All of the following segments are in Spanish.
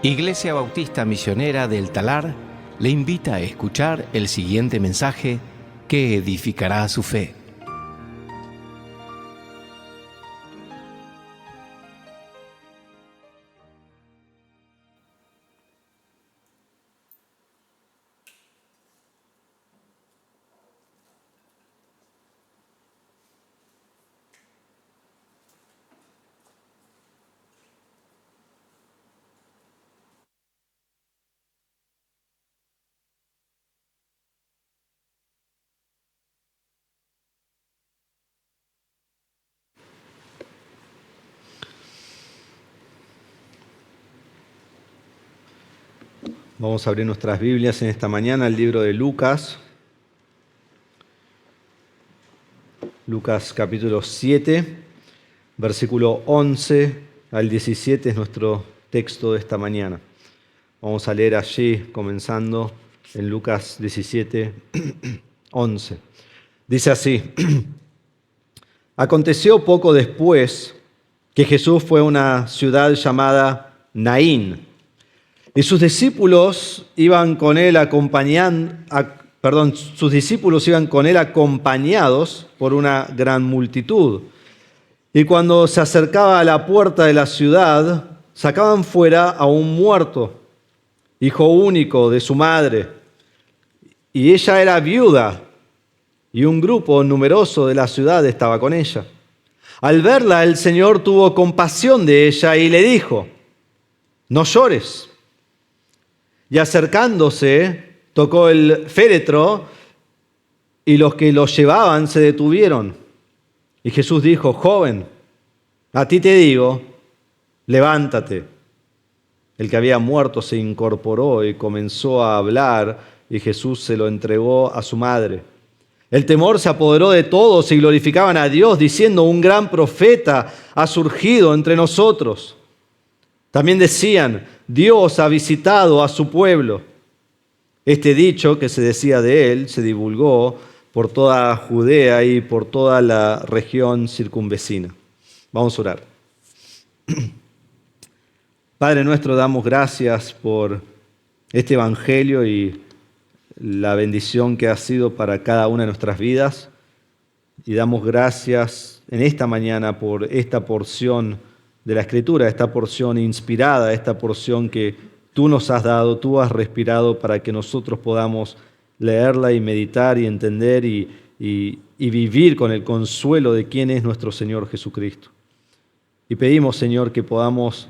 Iglesia Bautista Misionera del Talar le invita a escuchar el siguiente mensaje que edificará su fe. Vamos a abrir nuestras Biblias en esta mañana al libro de Lucas. Lucas capítulo 7, versículo 11 al 17 es nuestro texto de esta mañana. Vamos a leer allí, comenzando en Lucas 17, 11. Dice así: Aconteció poco después que Jesús fue a una ciudad llamada Naín, y sus discípulos iban con él acompañados por una gran multitud. Y cuando se acercaba a la puerta de la ciudad, sacaban fuera a un muerto, hijo único de su madre. Y ella era viuda, y un grupo numeroso de la ciudad estaba con ella. Al verla, el Señor tuvo compasión de ella y le dijo: «No llores». Y acercándose, tocó el féretro, y los que lo llevaban se detuvieron. Y Jesús dijo: «Joven, a ti te digo, levántate». El que había muerto se incorporó y comenzó a hablar, y Jesús se lo entregó a su madre. El temor se apoderó de todos y glorificaban a Dios, diciendo: «Un gran profeta ha surgido entre nosotros». También decían: «Dios ha visitado a su pueblo». Este dicho que se decía de él se divulgó por toda Judea y por toda la región circunvecina. Vamos a orar. Padre nuestro, damos gracias por este evangelio y la bendición que ha sido para cada una de nuestras vidas. Y damos gracias en esta mañana por esta porción de la Escritura, esta porción inspirada, esta porción que tú nos has dado, tú has respirado para que nosotros podamos leerla y meditar y entender y vivir con el consuelo de quién es nuestro Señor Jesucristo. Y pedimos, Señor, que podamos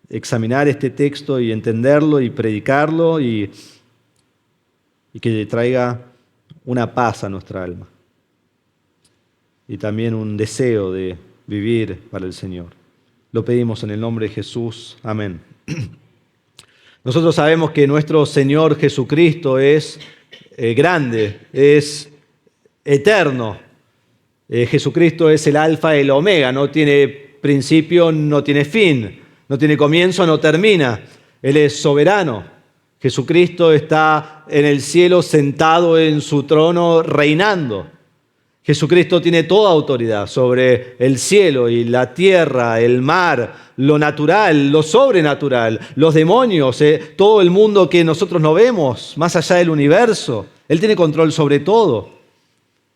examinar este texto y entenderlo y predicarlo y que traiga una paz a nuestra alma y también un deseo de vivir para el Señor. Lo pedimos en el nombre de Jesús. Amén. Nosotros sabemos que nuestro Señor Jesucristo es grande, es eterno. Jesucristo es el alfa y el omega, no tiene principio, no tiene fin, no tiene comienzo, no termina. Él es soberano. Jesucristo está en el cielo sentado en su trono reinando. Jesucristo tiene toda autoridad sobre el cielo y la tierra, el mar, lo natural, lo sobrenatural, los demonios, todo el mundo que nosotros no vemos, más allá del universo. Él tiene control sobre todo,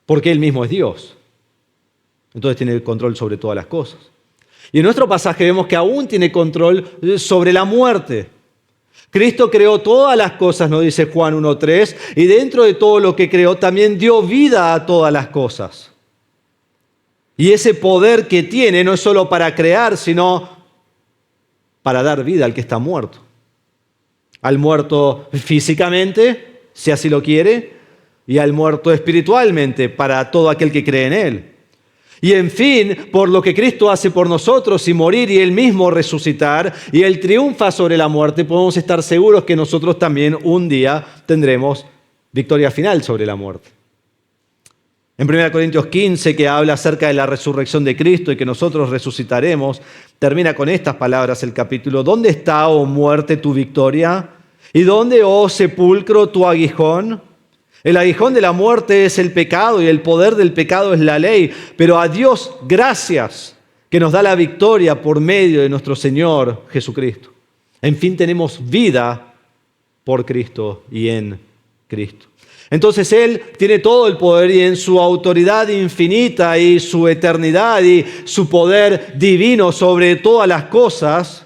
porque Él mismo es Dios. Entonces tiene control sobre todas las cosas. Y en nuestro pasaje vemos que aún tiene control sobre la muerte. Cristo creó todas las cosas, nos dice Juan 1:3, y dentro de todo lo que creó también dio vida a todas las cosas. Y ese poder que tiene no es solo para crear, sino para dar vida al que está muerto. Al muerto físicamente, si así lo quiere, y al muerto espiritualmente, para todo aquel que cree en Él. Y en fin, por lo que Cristo hace por nosotros y morir y Él mismo resucitar y Él triunfa sobre la muerte, podemos estar seguros que nosotros también un día tendremos victoria final sobre la muerte. En 1 Corintios 15, que habla acerca de la resurrección de Cristo y que nosotros resucitaremos, termina con estas palabras el capítulo: ¿Dónde está, oh muerte, tu victoria? ¿Y dónde, oh sepulcro, tu aguijón? El aguijón de la muerte es el pecado y el poder del pecado es la ley, pero a Dios gracias que nos da la victoria por medio de nuestro Señor Jesucristo. En fin, tenemos vida por Cristo y en Cristo. Entonces Él tiene todo el poder y en su autoridad infinita y su eternidad y su poder divino sobre todas las cosas,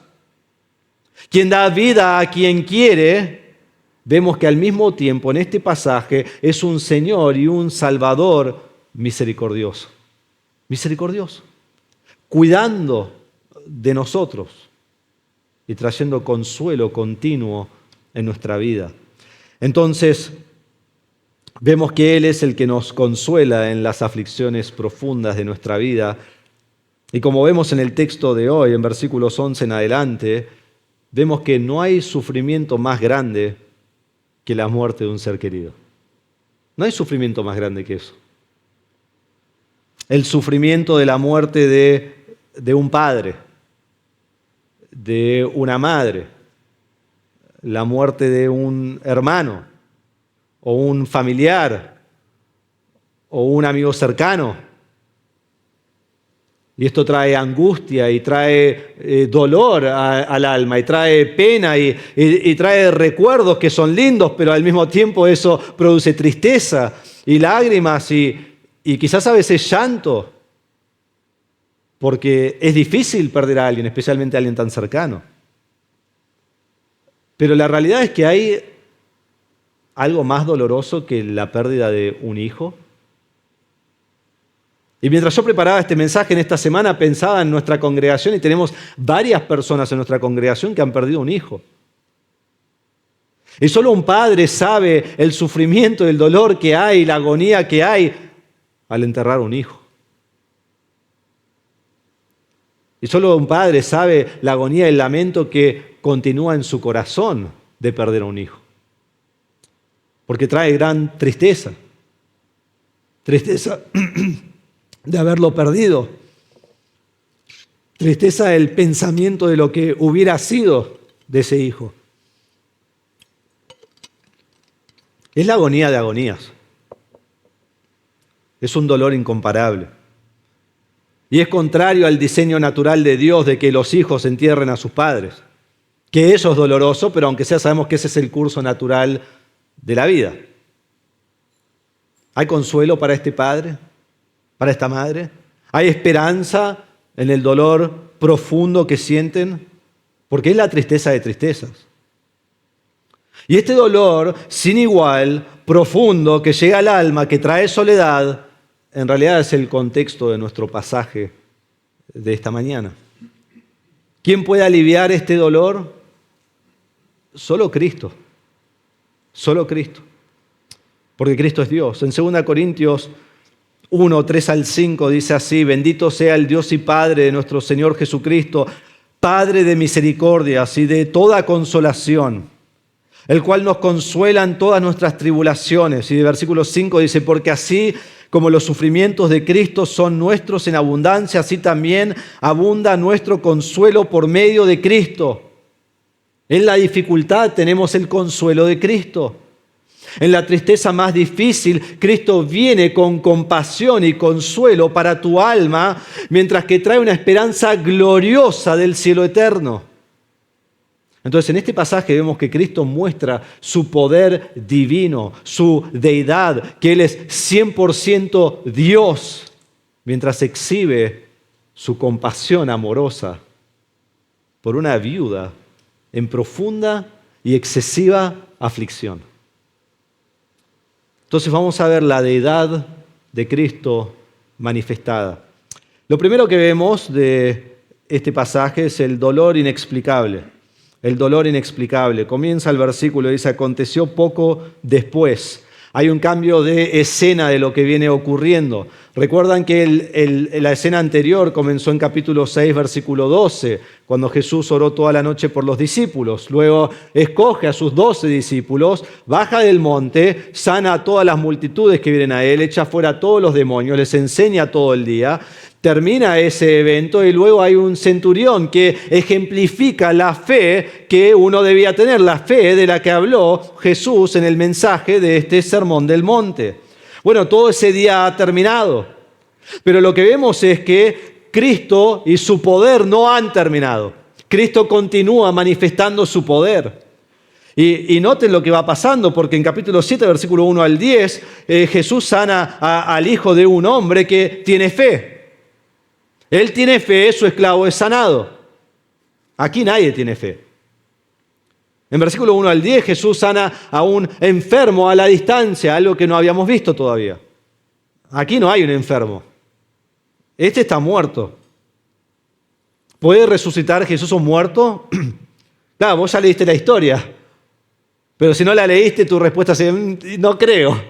quien da vida a quien quiere, vemos que al mismo tiempo en este pasaje es un Señor y un Salvador misericordioso. Misericordioso. Cuidando de nosotros y trayendo consuelo continuo en nuestra vida. Entonces, vemos que Él es el que nos consuela en las aflicciones profundas de nuestra vida. Y como vemos en el texto de hoy, en versículos 11 en adelante, vemos que no hay sufrimiento más grande que la muerte de un ser querido. No hay sufrimiento más grande que eso. El sufrimiento de la muerte de un padre, de una madre, la muerte de un hermano, o un familiar, o un amigo cercano. Y esto trae angustia y trae dolor al alma, y trae pena y trae recuerdos que son lindos, pero al mismo tiempo eso produce tristeza y lágrimas y quizás a veces llanto, porque es difícil perder a alguien, especialmente a alguien tan cercano. Pero la realidad es que hay algo más doloroso que la pérdida de un hijo. Y mientras yo preparaba este mensaje en esta semana, pensaba en nuestra congregación y tenemos varias personas en nuestra congregación que han perdido un hijo. Y solo un padre sabe el sufrimiento, el dolor que hay, la agonía que hay al enterrar un hijo. Y solo un padre sabe la agonía y el lamento que continúa en su corazón de perder a un hijo. Porque trae gran tristeza. Tristeza de haberlo perdido. Tristeza del pensamiento de lo que hubiera sido de ese hijo. Es la agonía de agonías. Es un dolor incomparable. Y es contrario al diseño natural de Dios de que los hijos entierren a sus padres. Que eso es doloroso, pero aunque sea sabemos que ese es el curso natural de la vida. ¿Hay consuelo para este padre? ¿Para esta madre? ¿Hay esperanza en el dolor profundo que sienten? Porque es la tristeza de tristezas. Y este dolor sin igual, profundo, que llega al alma, que trae soledad, en realidad es el contexto de nuestro pasaje de esta mañana. ¿Quién puede aliviar este dolor? Solo Cristo. Solo Cristo. Porque Cristo es Dios. En 2 Corintios 1, 3 al 5 dice así: bendito sea el Dios y Padre de nuestro Señor Jesucristo, Padre de misericordias y de toda consolación, el cual nos consuela en todas nuestras tribulaciones. Y de versículo 5 dice: porque así como los sufrimientos de Cristo son nuestros en abundancia, así también abunda nuestro consuelo por medio de Cristo. En la dificultad tenemos el consuelo de Cristo. En la tristeza más difícil, Cristo viene con compasión y consuelo para tu alma, mientras que trae una esperanza gloriosa del cielo eterno. Entonces, en este pasaje vemos que Cristo muestra su poder divino, su deidad, que Él es 100% Dios, mientras exhibe su compasión amorosa por una viuda en profunda y excesiva aflicción. Entonces vamos a ver la deidad de Cristo manifestada. Lo primero que vemos de este pasaje es el dolor inexplicable. El dolor inexplicable. Comienza el versículo y dice: aconteció poco después. Hay un cambio de escena de lo que viene ocurriendo. Recuerdan que la escena anterior comenzó en capítulo 6, versículo 12, cuando Jesús oró toda la noche por los discípulos. Luego escoge a sus 12 discípulos, baja del monte, sana a todas las multitudes que vienen a Él, echa fuera a todos los demonios, les enseña todo el día. Termina ese evento y luego hay un centurión que ejemplifica la fe que uno debía tener, la fe de la que habló Jesús en el mensaje de este sermón del monte. Bueno, todo ese día ha terminado, pero lo que vemos es que Cristo y su poder no han terminado. Cristo continúa manifestando su poder. Y noten lo que va pasando, porque en capítulo 7, versículo 1 al 10, Jesús sana al hijo de un hombre que tiene fe. Él tiene fe, su esclavo es sanado. Aquí nadie tiene fe. En versículo 1 al 10, Jesús sana a un enfermo a la distancia, algo que no habíamos visto todavía. Aquí no hay un enfermo. Este está muerto. ¿Puede resucitar Jesús un muerto? Claro, vos ya leíste la historia. Pero si no la leíste, tu respuesta es no creo.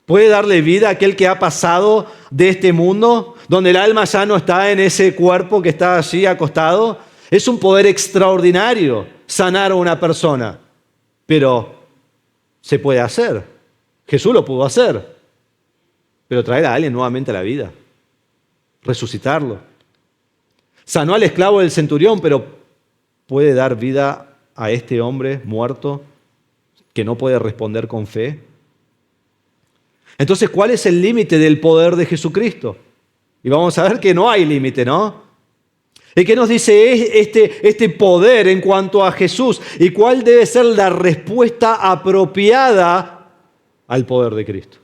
¿Puede darle vida a aquel que ha pasado de este mundo, donde el alma ya no está en ese cuerpo que está allí acostado? Es un poder extraordinario sanar a una persona, pero se puede hacer. Jesús lo pudo hacer, pero traer a alguien nuevamente a la vida, resucitarlo. Sanó al esclavo del centurión, pero puede dar vida a este hombre muerto que no puede responder con fe. Entonces, ¿cuál es el límite del poder de Jesucristo? Y vamos a ver que no hay límite, ¿no? ¿Y qué nos dice este poder en cuanto a Jesús? ¿Y cuál debe ser la respuesta apropiada al poder de Cristo?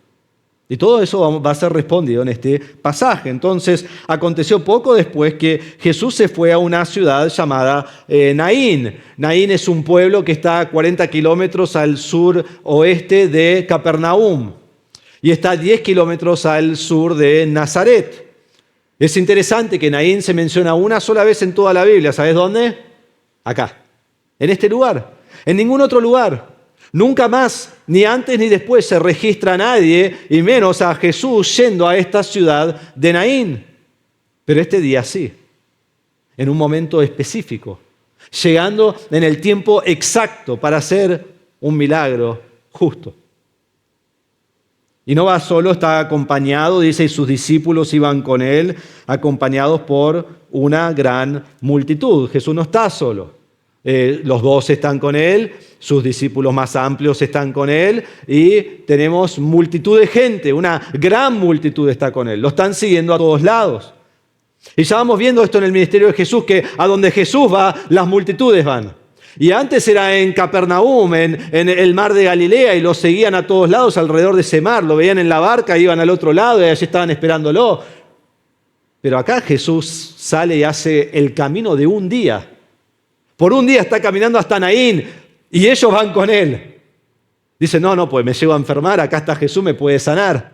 Y todo eso va a ser respondido en este pasaje. Entonces, aconteció poco después que Jesús se fue a una ciudad llamada Naín. Naín es un pueblo que está a 40 kilómetros al sur-oeste de Capernaum y está a 10 kilómetros al sur de Nazaret. Es interesante que Naín se menciona una sola vez en toda la Biblia. ¿Sabes dónde? Acá, en este lugar. En ningún otro lugar. Nunca más, ni antes ni después, se registra a nadie, y menos a Jesús, yendo a esta ciudad de Naín. Pero este día sí, en un momento específico, llegando en el tiempo exacto para hacer un milagro justo. Y no va solo, está acompañado, dice, y sus discípulos iban con él, acompañados por una gran multitud. Jesús no está solo. Los 12 están con él, sus discípulos más amplios están con él y tenemos multitud de gente, una gran multitud está con él. Lo están siguiendo a todos lados. Y ya vamos viendo esto en el ministerio de Jesús, que a donde Jesús va, las multitudes van. Y antes era en Capernaum, en el mar de Galilea, y lo seguían a todos lados alrededor de ese mar. Lo veían en la barca, iban al otro lado y allí estaban esperándolo. Pero acá Jesús sale y hace el camino de un día. Por un día está caminando hasta Naín y ellos van con él. Dicen, no, pues me llego a enfermar, acá está Jesús, me puede sanar.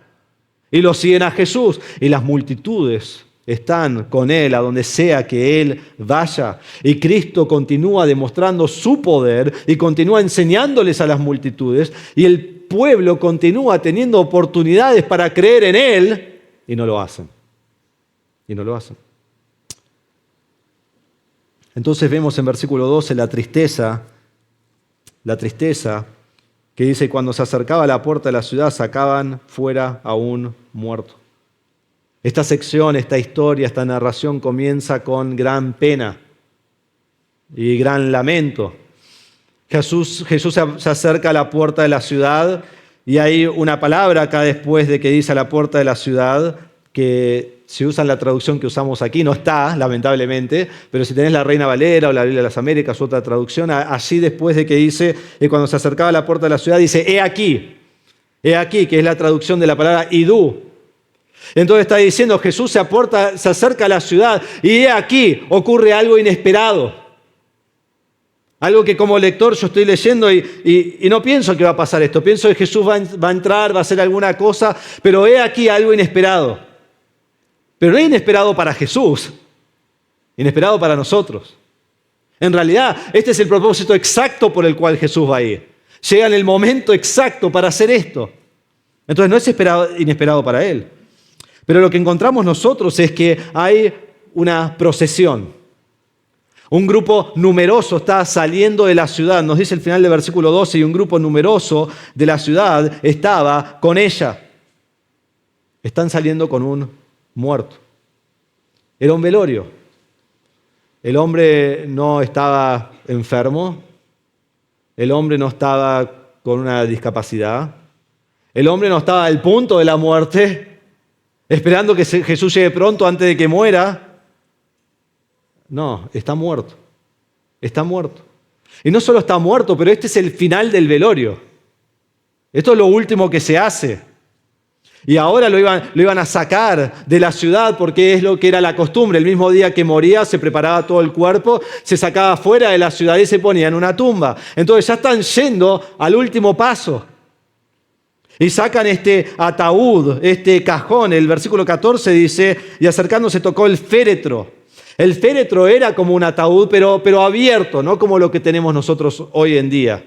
Y lo siguen a Jesús y las multitudes están con él a donde sea que él vaya. Y Cristo continúa demostrando su poder y continúa enseñándoles a las multitudes y el pueblo continúa teniendo oportunidades para creer en él y no lo hacen. Y no lo hacen. Entonces vemos en versículo 12 la tristeza que dice, cuando se acercaba a la puerta de la ciudad sacaban fuera a un muerto. Esta sección, esta historia, esta narración comienza con gran pena y gran lamento. Jesús se acerca a la puerta de la ciudad y hay una palabra acá después de que dice a la puerta de la ciudad que si usan la traducción que usamos aquí, no está, lamentablemente, pero si tenés la Reina Valera o la Biblia de las Américas u otra traducción, allí después de que dice, cuando se acercaba a la puerta de la ciudad, dice, he aquí, que es la traducción de la palabra idú. Entonces está diciendo, Jesús se acerca a la ciudad y he aquí, ocurre algo inesperado. Algo que como lector yo estoy leyendo y no pienso que va a pasar esto, pienso que Jesús va a entrar, va a hacer alguna cosa, pero he aquí algo inesperado. Pero no es inesperado para Jesús, inesperado para nosotros. En realidad, este es el propósito exacto por el cual Jesús va a ir. Llega en el momento exacto para hacer esto. Entonces no es inesperado para Él. Pero lo que encontramos nosotros es que hay una procesión. Un grupo numeroso está saliendo de la ciudad. Nos dice el final del versículo 12, y un grupo numeroso de la ciudad estaba con ella. Están saliendo con un muerto. Era un velorio. El hombre no estaba enfermo. El hombre no estaba con una discapacidad. El hombre no estaba al punto de la muerte, esperando que Jesús llegue pronto antes de que muera. No, está muerto. Está muerto. Y no solo está muerto, pero este es el final del velorio. Esto es lo último que se hace. Y ahora lo iban a sacar de la ciudad porque es lo que era la costumbre. El mismo día que moría se preparaba todo el cuerpo, se sacaba fuera de la ciudad y se ponía en una tumba. Entonces ya están yendo al último paso. Y sacan este ataúd, este cajón. El versículo 14 dice, y acercándose tocó el féretro. El féretro era como un ataúd, pero abierto, no como lo que tenemos nosotros hoy en día.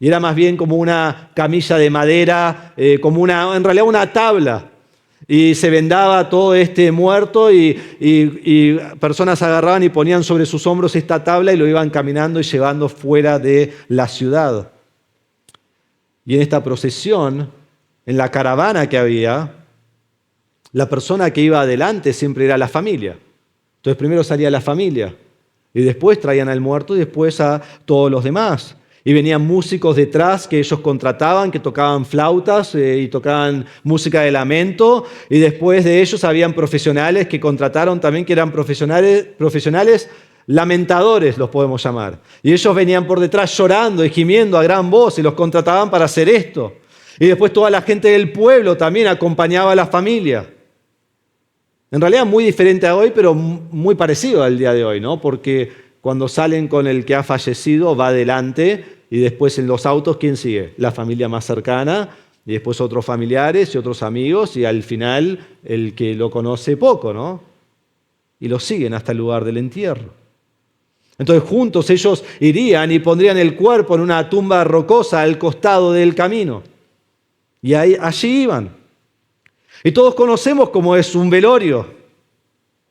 Y era más bien como una camilla de madera, en realidad una tabla. Y se vendaba todo este muerto y personas agarraban y ponían sobre sus hombros esta tabla y lo iban caminando y llevando fuera de la ciudad. Y en esta procesión, en la caravana que había, la persona que iba adelante siempre era la familia. Entonces primero salía la familia y después traían al muerto y después a todos los demás. Y venían músicos detrás que ellos contrataban, que tocaban flautas y tocaban música de lamento. Y después de ellos habían profesionales que contrataron también, que eran profesionales lamentadores, los podemos llamar. Y ellos venían por detrás llorando y gimiendo a gran voz y los contrataban para hacer esto. Y después toda la gente del pueblo también acompañaba a la familia. En realidad muy diferente a hoy, pero muy parecido al día de hoy, ¿no? Porque cuando salen con el que ha fallecido, va adelante y después en los autos, ¿quién sigue? La familia más cercana y después otros familiares y otros amigos y al final el que lo conoce poco, ¿no? Y lo siguen hasta el lugar del entierro. Entonces juntos ellos irían y pondrían el cuerpo en una tumba rocosa al costado del camino. Y allí iban. Y todos conocemos cómo es un velorio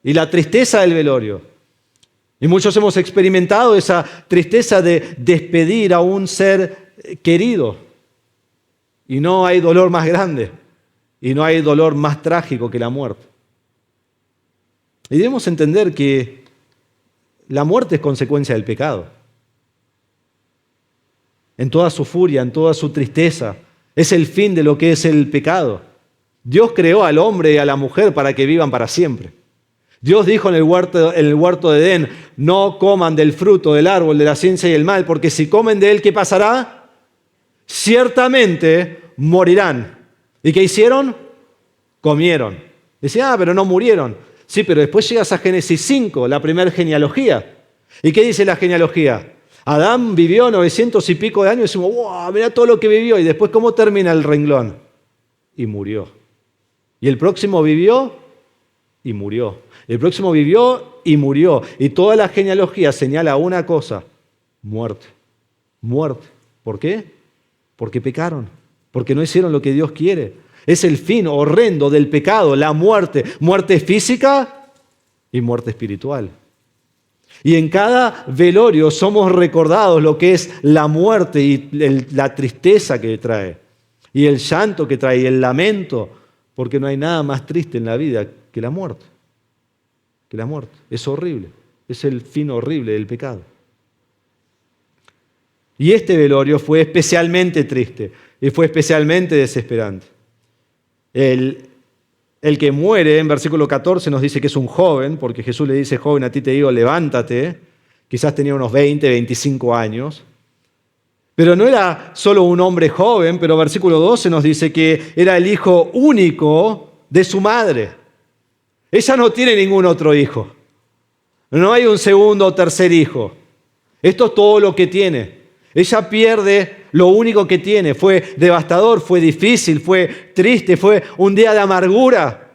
y la tristeza del velorio. Y muchos hemos experimentado esa tristeza de despedir a un ser querido. Y no hay dolor más grande y no hay dolor más trágico que la muerte. Y debemos entender que la muerte es consecuencia del pecado. En toda su furia, en toda su tristeza, es el fin de lo que es el pecado. Dios creó al hombre y a la mujer para que vivan para siempre. Dios dijo en el huerto de Edén, no coman del fruto del árbol de la ciencia y el mal, porque si comen de él, ¿qué pasará? Ciertamente morirán. ¿Y qué hicieron? Comieron. Decían, pero no murieron. Sí, pero después llegas a Génesis 5, la primera genealogía. ¿Y qué dice la genealogía? Adán vivió 900 y pico de años y decimos, wow, mira todo lo que vivió. Y después, ¿cómo termina el renglón? Y murió. Y el próximo vivió y murió. El próximo vivió y murió. Y toda la genealogía señala una cosa: muerte. Muerte. ¿Por qué? Porque pecaron. Porque no hicieron lo que Dios quiere. Es el fin horrendo del pecado, la muerte. Muerte física y muerte espiritual. Y en cada velorio somos recordados lo que es la muerte y la tristeza que trae. Y el llanto que trae y el lamento. Porque no hay nada más triste en la vida que la muerte. Que la muerte. Es horrible. Es el fin horrible del pecado. Y este velorio fue especialmente triste y fue especialmente desesperante. El que muere, en versículo 14, nos dice que es un joven, porque Jesús le dice, joven, a ti te digo, levántate. Quizás tenía unos 20, 25 años. Pero no era solo un hombre joven, pero versículo 12 nos dice que era el hijo único de su madre. Ella no tiene ningún otro hijo. No hay un segundo o tercer hijo. Esto es todo lo que tiene. Ella pierde lo único que tiene. Fue devastador, fue difícil, fue triste, fue un día de amargura.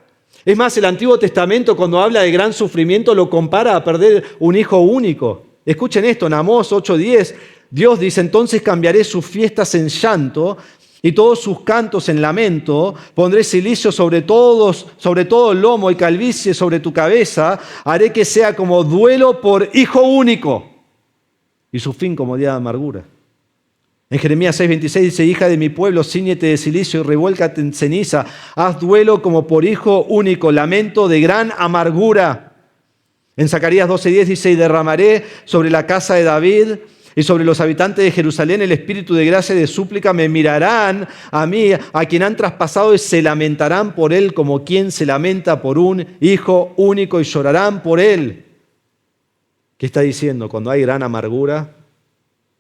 Es más, el Antiguo Testamento, cuando habla de gran sufrimiento, lo compara a perder un hijo único. Escuchen esto, en Amós 8:10, Dios dice, entonces cambiaré sus fiestas en llanto y todos sus cantos en lamento. Pondré cilicio sobre todo el lomo y calvicie sobre tu cabeza. Haré que sea como duelo por hijo único y su fin como día de amargura. En Jeremías 6:26 dice, hija de mi pueblo, cíñete de cilicio y revuélcate en ceniza. Haz duelo como por hijo único, lamento de gran amargura. En Zacarías 12:10 dice, y derramaré sobre la casa de David y sobre los habitantes de Jerusalén el espíritu de gracia y de súplica. Me mirarán a mí, a quien han traspasado, y se lamentarán por él como quien se lamenta por un hijo único y llorarán por él. ¿Qué está diciendo? Cuando hay gran amargura,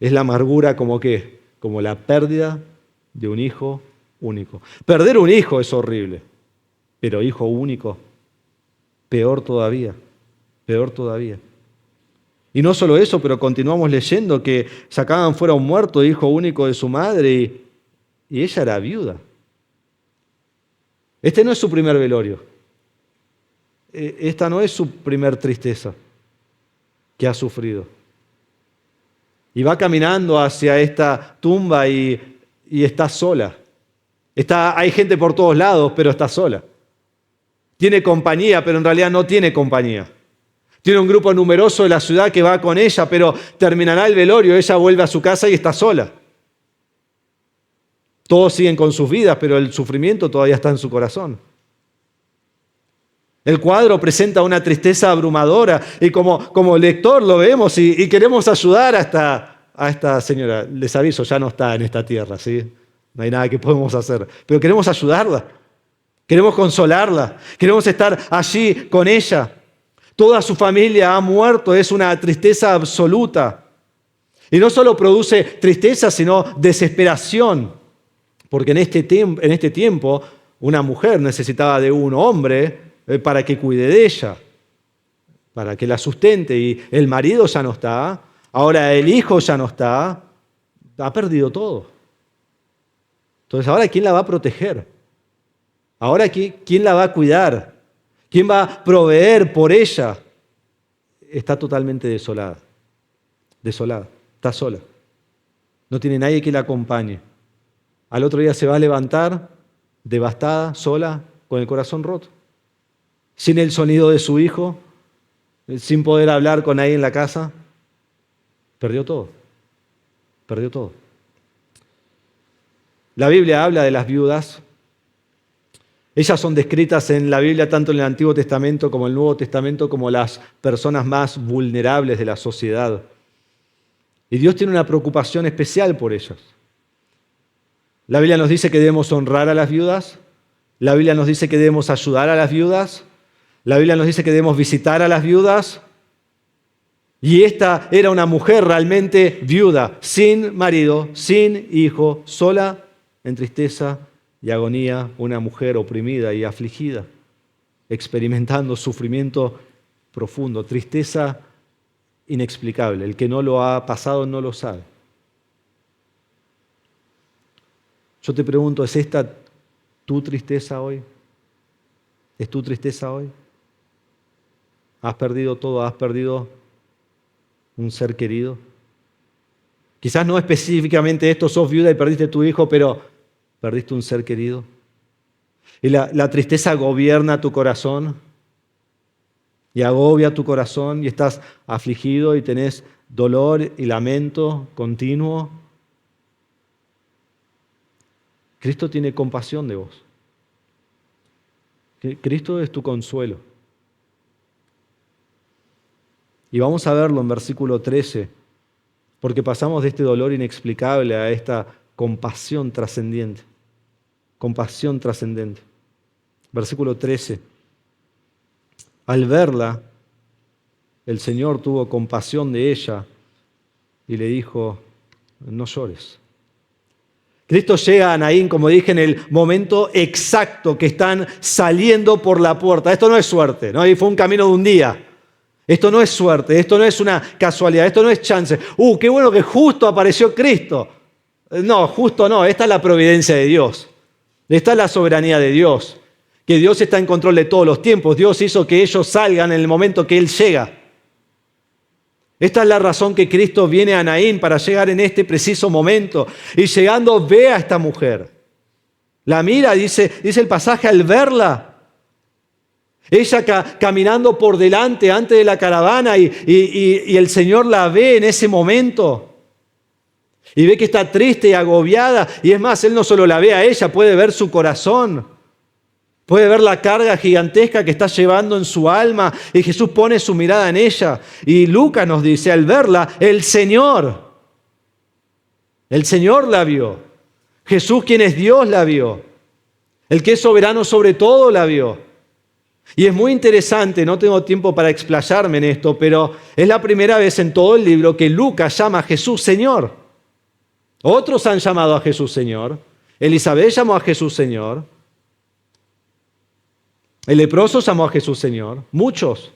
es la amargura como ¿qué? Como la pérdida de un hijo único. Perder un hijo es horrible, pero hijo único, peor todavía, peor todavía. Y no solo eso, pero continuamos leyendo que sacaban fuera un muerto, hijo único de su madre, y ella era viuda. Este no es su primer velorio. Esta no es su primer tristeza que ha sufrido. Y va caminando hacia esta tumba y está sola. Hay gente por todos lados, pero está sola. Tiene compañía, pero en realidad no tiene compañía. Tiene un grupo numeroso de la ciudad que va con ella, pero terminará el velorio, ella vuelve a su casa y está sola. Todos siguen con sus vidas, pero el sufrimiento todavía está en su corazón. El cuadro presenta una tristeza abrumadora y como lector lo vemos y queremos ayudar a esta señora. Les aviso, ya no está en esta tierra, ¿sí? No hay nada que podemos hacer, pero queremos ayudarla, queremos consolarla, queremos estar allí con ella. Toda su familia ha muerto, es una tristeza absoluta. Y no solo produce tristeza, sino desesperación, porque en este tiempo una mujer necesitaba de un hombre para que cuide de ella, para que la sustente, y el marido ya no está, ahora el hijo ya no está, ha perdido todo. Entonces, ¿ahora quién la va a proteger? ¿Ahora quién la va a cuidar? ¿Quién va a proveer por ella? Está totalmente desolada, está sola. No tiene nadie que la acompañe. Al otro día se va a levantar devastada, sola, con el corazón roto. Sin el sonido de su hijo, sin poder hablar con nadie en la casa. Perdió todo. La Biblia habla de las viudas. Ellas son descritas en la Biblia tanto en el Antiguo Testamento como en el Nuevo Testamento como las personas más vulnerables de la sociedad. Y Dios tiene una preocupación especial por ellas. La Biblia nos dice que debemos honrar a las viudas. La Biblia nos dice que debemos ayudar a las viudas. La Biblia nos dice que debemos visitar a las viudas. Y esta era una mujer realmente viuda, sin marido, sin hijo, sola, en tristeza y agonía, una mujer oprimida y afligida, experimentando sufrimiento profundo, tristeza inexplicable. El que no lo ha pasado no lo sabe. Yo te pregunto, ¿es esta tu tristeza hoy? ¿Es tu tristeza hoy? ¿Has perdido todo? ¿Has perdido un ser querido? Quizás no específicamente esto, sos viuda y perdiste tu hijo, pero perdiste un ser querido. Y la tristeza gobierna tu corazón y agobia tu corazón y estás afligido y tenés dolor y lamento continuo. Cristo tiene compasión de vos. Cristo es tu consuelo. Y vamos a verlo en versículo 13, porque pasamos de este dolor inexplicable a esta compasión trascendente. Compasión trascendente. Versículo 13. Al verla, el Señor tuvo compasión de ella y le dijo, no llores. Cristo llega a Naín, como dije, en el momento exacto que están saliendo por la puerta. Esto no es suerte, ¿no? Y fue un camino de un día. Esto no es suerte, esto no es una casualidad, esto no es chance. Qué bueno que justo apareció Cristo. No, justo no, esta es la providencia de Dios. Esta es la soberanía de Dios. Que Dios está en control de todos los tiempos. Dios hizo que ellos salgan en el momento que Él llega. Esta es la razón que Cristo viene a Naín para llegar en este preciso momento. Y llegando ve a esta mujer. La mira, dice el pasaje, al verla. Ella caminando por delante, antes de la caravana, y el Señor la ve en ese momento. Y ve que está triste y agobiada. Y es más, Él no solo la ve a ella, puede ver su corazón. Puede ver la carga gigantesca que está llevando en su alma. Y Jesús pone su mirada en ella. Y Lucas nos dice, al verla, el Señor la vio. Jesús, quien es Dios, la vio. El que es soberano sobre todo, la vio. Y es muy interesante, no tengo tiempo para explayarme en esto, pero es la primera vez en todo el libro que Lucas llama a Jesús Señor. Otros han llamado a Jesús Señor. Elizabeth llamó a Jesús Señor. El leproso llamó a Jesús Señor. Muchos,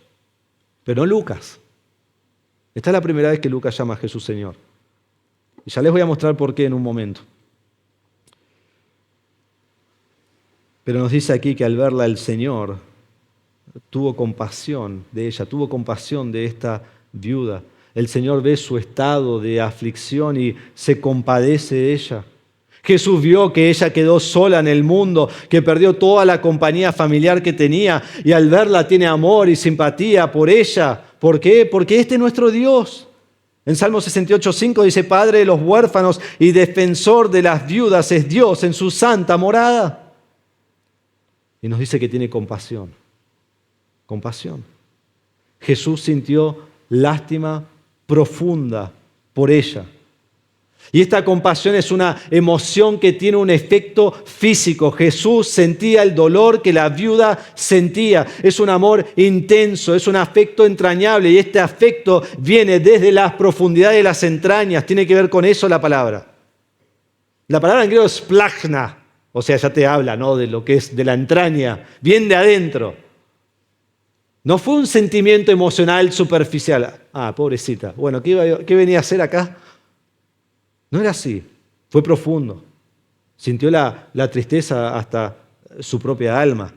pero no Lucas. Esta es la primera vez que Lucas llama a Jesús Señor. Y ya les voy a mostrar por qué en un momento. Pero nos dice aquí que al verla el Señor tuvo compasión de ella, tuvo compasión de esta viuda. El Señor ve su estado de aflicción y se compadece de ella. Jesús vio que ella quedó sola en el mundo, que perdió toda la compañía familiar que tenía y al verla tiene amor y simpatía por ella. ¿Por qué? Porque este es nuestro Dios. En Salmo 68:5 dice, Padre de los huérfanos y defensor de las viudas es Dios en su santa morada. Y nos dice que tiene compasión. Compasión. Jesús sintió lástima profunda por ella. Y esta compasión es una emoción que tiene un efecto físico. Jesús sentía el dolor que la viuda sentía. Es un amor intenso, es un afecto entrañable. Y este afecto viene desde las profundidades de las entrañas. Tiene que ver con eso la palabra. La palabra en griego es splagna. O sea, ya te habla, ¿no?, de lo que es de la entraña. Bien de adentro. No fue un sentimiento emocional superficial. Ah, pobrecita. Bueno, ¿qué venía a hacer acá? No era así. Fue profundo. Sintió la tristeza hasta su propia alma.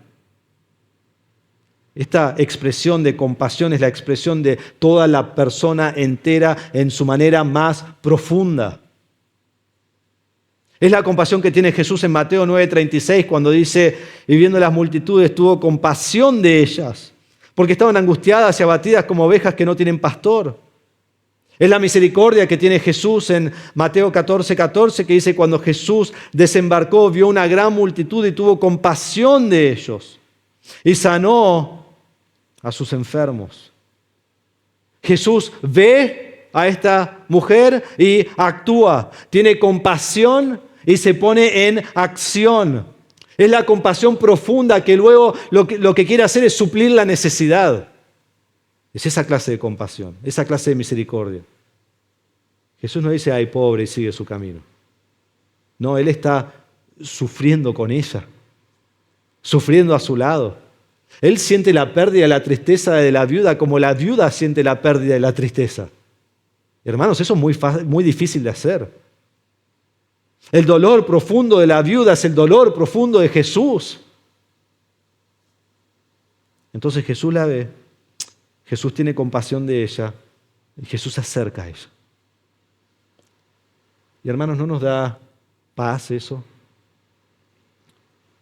Esta expresión de compasión es la expresión de toda la persona entera en su manera más profunda. Es la compasión que tiene Jesús en Mateo 9:36 cuando dice, y viendo las multitudes tuvo compasión de ellas, porque estaban angustiadas y abatidas como ovejas que no tienen pastor. Es la misericordia que tiene Jesús en Mateo 14:14 que dice, cuando Jesús desembarcó, vio una gran multitud y tuvo compasión de ellos y sanó a sus enfermos. Jesús ve a esta mujer y actúa, tiene compasión y se pone en acción. Es la compasión profunda que luego lo que quiere hacer es suplir la necesidad. Es esa clase de compasión, esa clase de misericordia. Jesús no dice, ay, pobre, y sigue su camino. No, Él está sufriendo con ella, sufriendo a su lado. Él siente la pérdida y la tristeza de la viuda como la viuda siente la pérdida y la tristeza. Hermanos, eso es muy difícil de hacer. El dolor profundo de la viuda es el dolor profundo de Jesús. Entonces Jesús la ve, Jesús tiene compasión de ella y Jesús se acerca a ella. Y hermanos, ¿no nos da paz eso?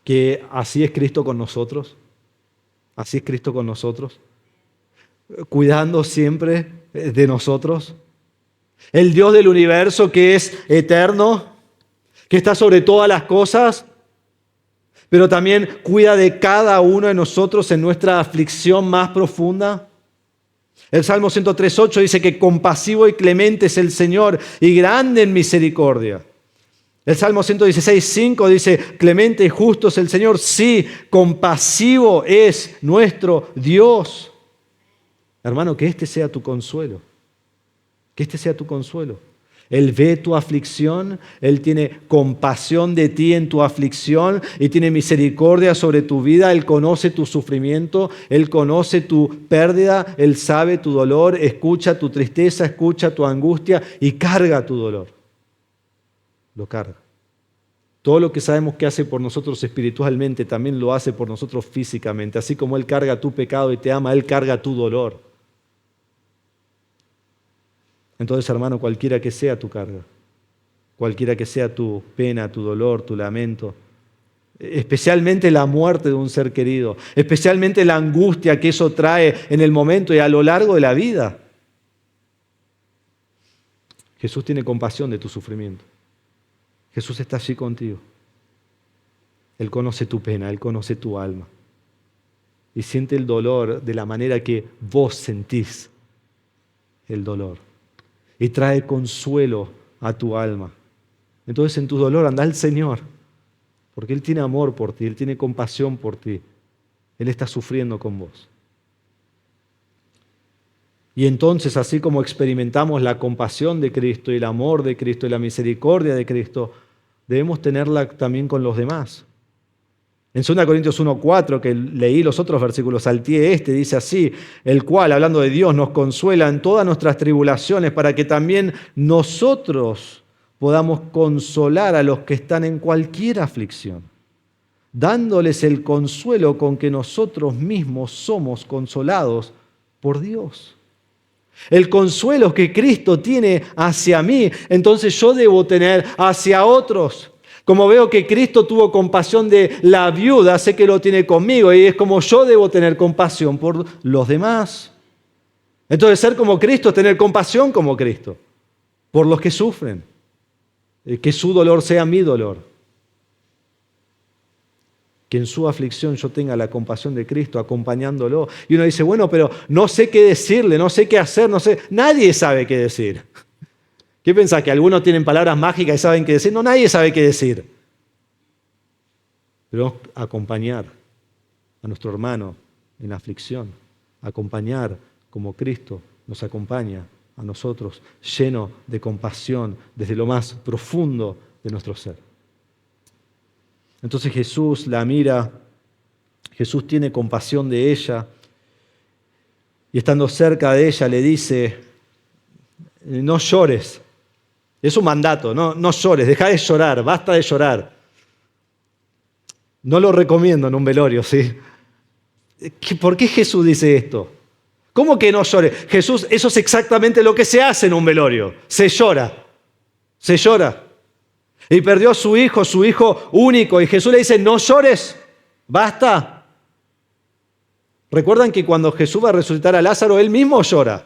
Que así es Cristo con nosotros. Así es Cristo con nosotros. Cuidando siempre de nosotros. El Dios del universo que es eterno, que está sobre todas las cosas, pero también cuida de cada uno de nosotros en nuestra aflicción más profunda. El Salmo 103:8 dice que compasivo y clemente es el Señor y grande en misericordia. El Salmo 116:5 dice, clemente y justo es el Señor. Sí, compasivo es nuestro Dios. Hermano, que este sea tu consuelo. Que este sea tu consuelo. Él ve tu aflicción, Él tiene compasión de ti en tu aflicción y tiene misericordia sobre tu vida. Él conoce tu sufrimiento, Él conoce tu pérdida, Él sabe tu dolor, escucha tu tristeza, escucha tu angustia y carga tu dolor. Lo carga. Todo lo que sabemos que hace por nosotros espiritualmente también lo hace por nosotros físicamente. Así como Él carga tu pecado y te ama, Él carga tu dolor. Entonces, hermano, cualquiera que sea tu carga, cualquiera que sea tu pena, tu dolor, tu lamento, especialmente la muerte de un ser querido, especialmente la angustia que eso trae en el momento y a lo largo de la vida, Jesús tiene compasión de tu sufrimiento. Jesús está allí contigo. Él conoce tu pena, Él conoce tu alma y siente el dolor de la manera que vos sentís el dolor. Y trae consuelo a tu alma. Entonces en tu dolor anda al Señor, porque Él tiene amor por ti, Él tiene compasión por ti. Él está sufriendo con vos. Y entonces, así como experimentamos la compasión de Cristo y el amor de Cristo y la misericordia de Cristo, debemos tenerla también con los demás. En 2 Corintios 1:4, que leí los otros versículos, salteé dice así: el cual, hablando de Dios, nos consuela en todas nuestras tribulaciones para que también nosotros podamos consolar a los que están en cualquier aflicción, dándoles el consuelo con que nosotros mismos somos consolados por Dios. El consuelo que Cristo tiene hacia mí, entonces yo debo tener hacia otros. Como veo que Cristo tuvo compasión de la viuda, sé que lo tiene conmigo y es como yo debo tener compasión por los demás. Entonces, ser como Cristo es tener compasión como Cristo, por los que sufren, que su dolor sea mi dolor. Que en su aflicción yo tenga la compasión de Cristo acompañándolo. Y uno dice, bueno, pero no sé qué decirle, no sé qué hacer, no sé. Nadie sabe qué decir. ¿Qué pensás? ¿Que algunos tienen palabras mágicas y saben qué decir? No, nadie sabe qué decir. Pero acompañar a nuestro hermano en la aflicción, acompañar como Cristo nos acompaña a nosotros, lleno de compasión desde lo más profundo de nuestro ser. Entonces Jesús la mira, Jesús tiene compasión de ella y estando cerca de ella le dice, no llores. Es un mandato, no llores, deja de llorar, basta de llorar. No lo recomiendo en un velorio, ¿sí? ¿Por qué Jesús dice esto? ¿Cómo que no llores? Jesús, eso es exactamente lo que se hace en un velorio, se llora. Y perdió a su hijo único, y Jesús le dice, no llores, basta. Recuerdan que cuando Jesús va a resucitar a Lázaro, él mismo llora.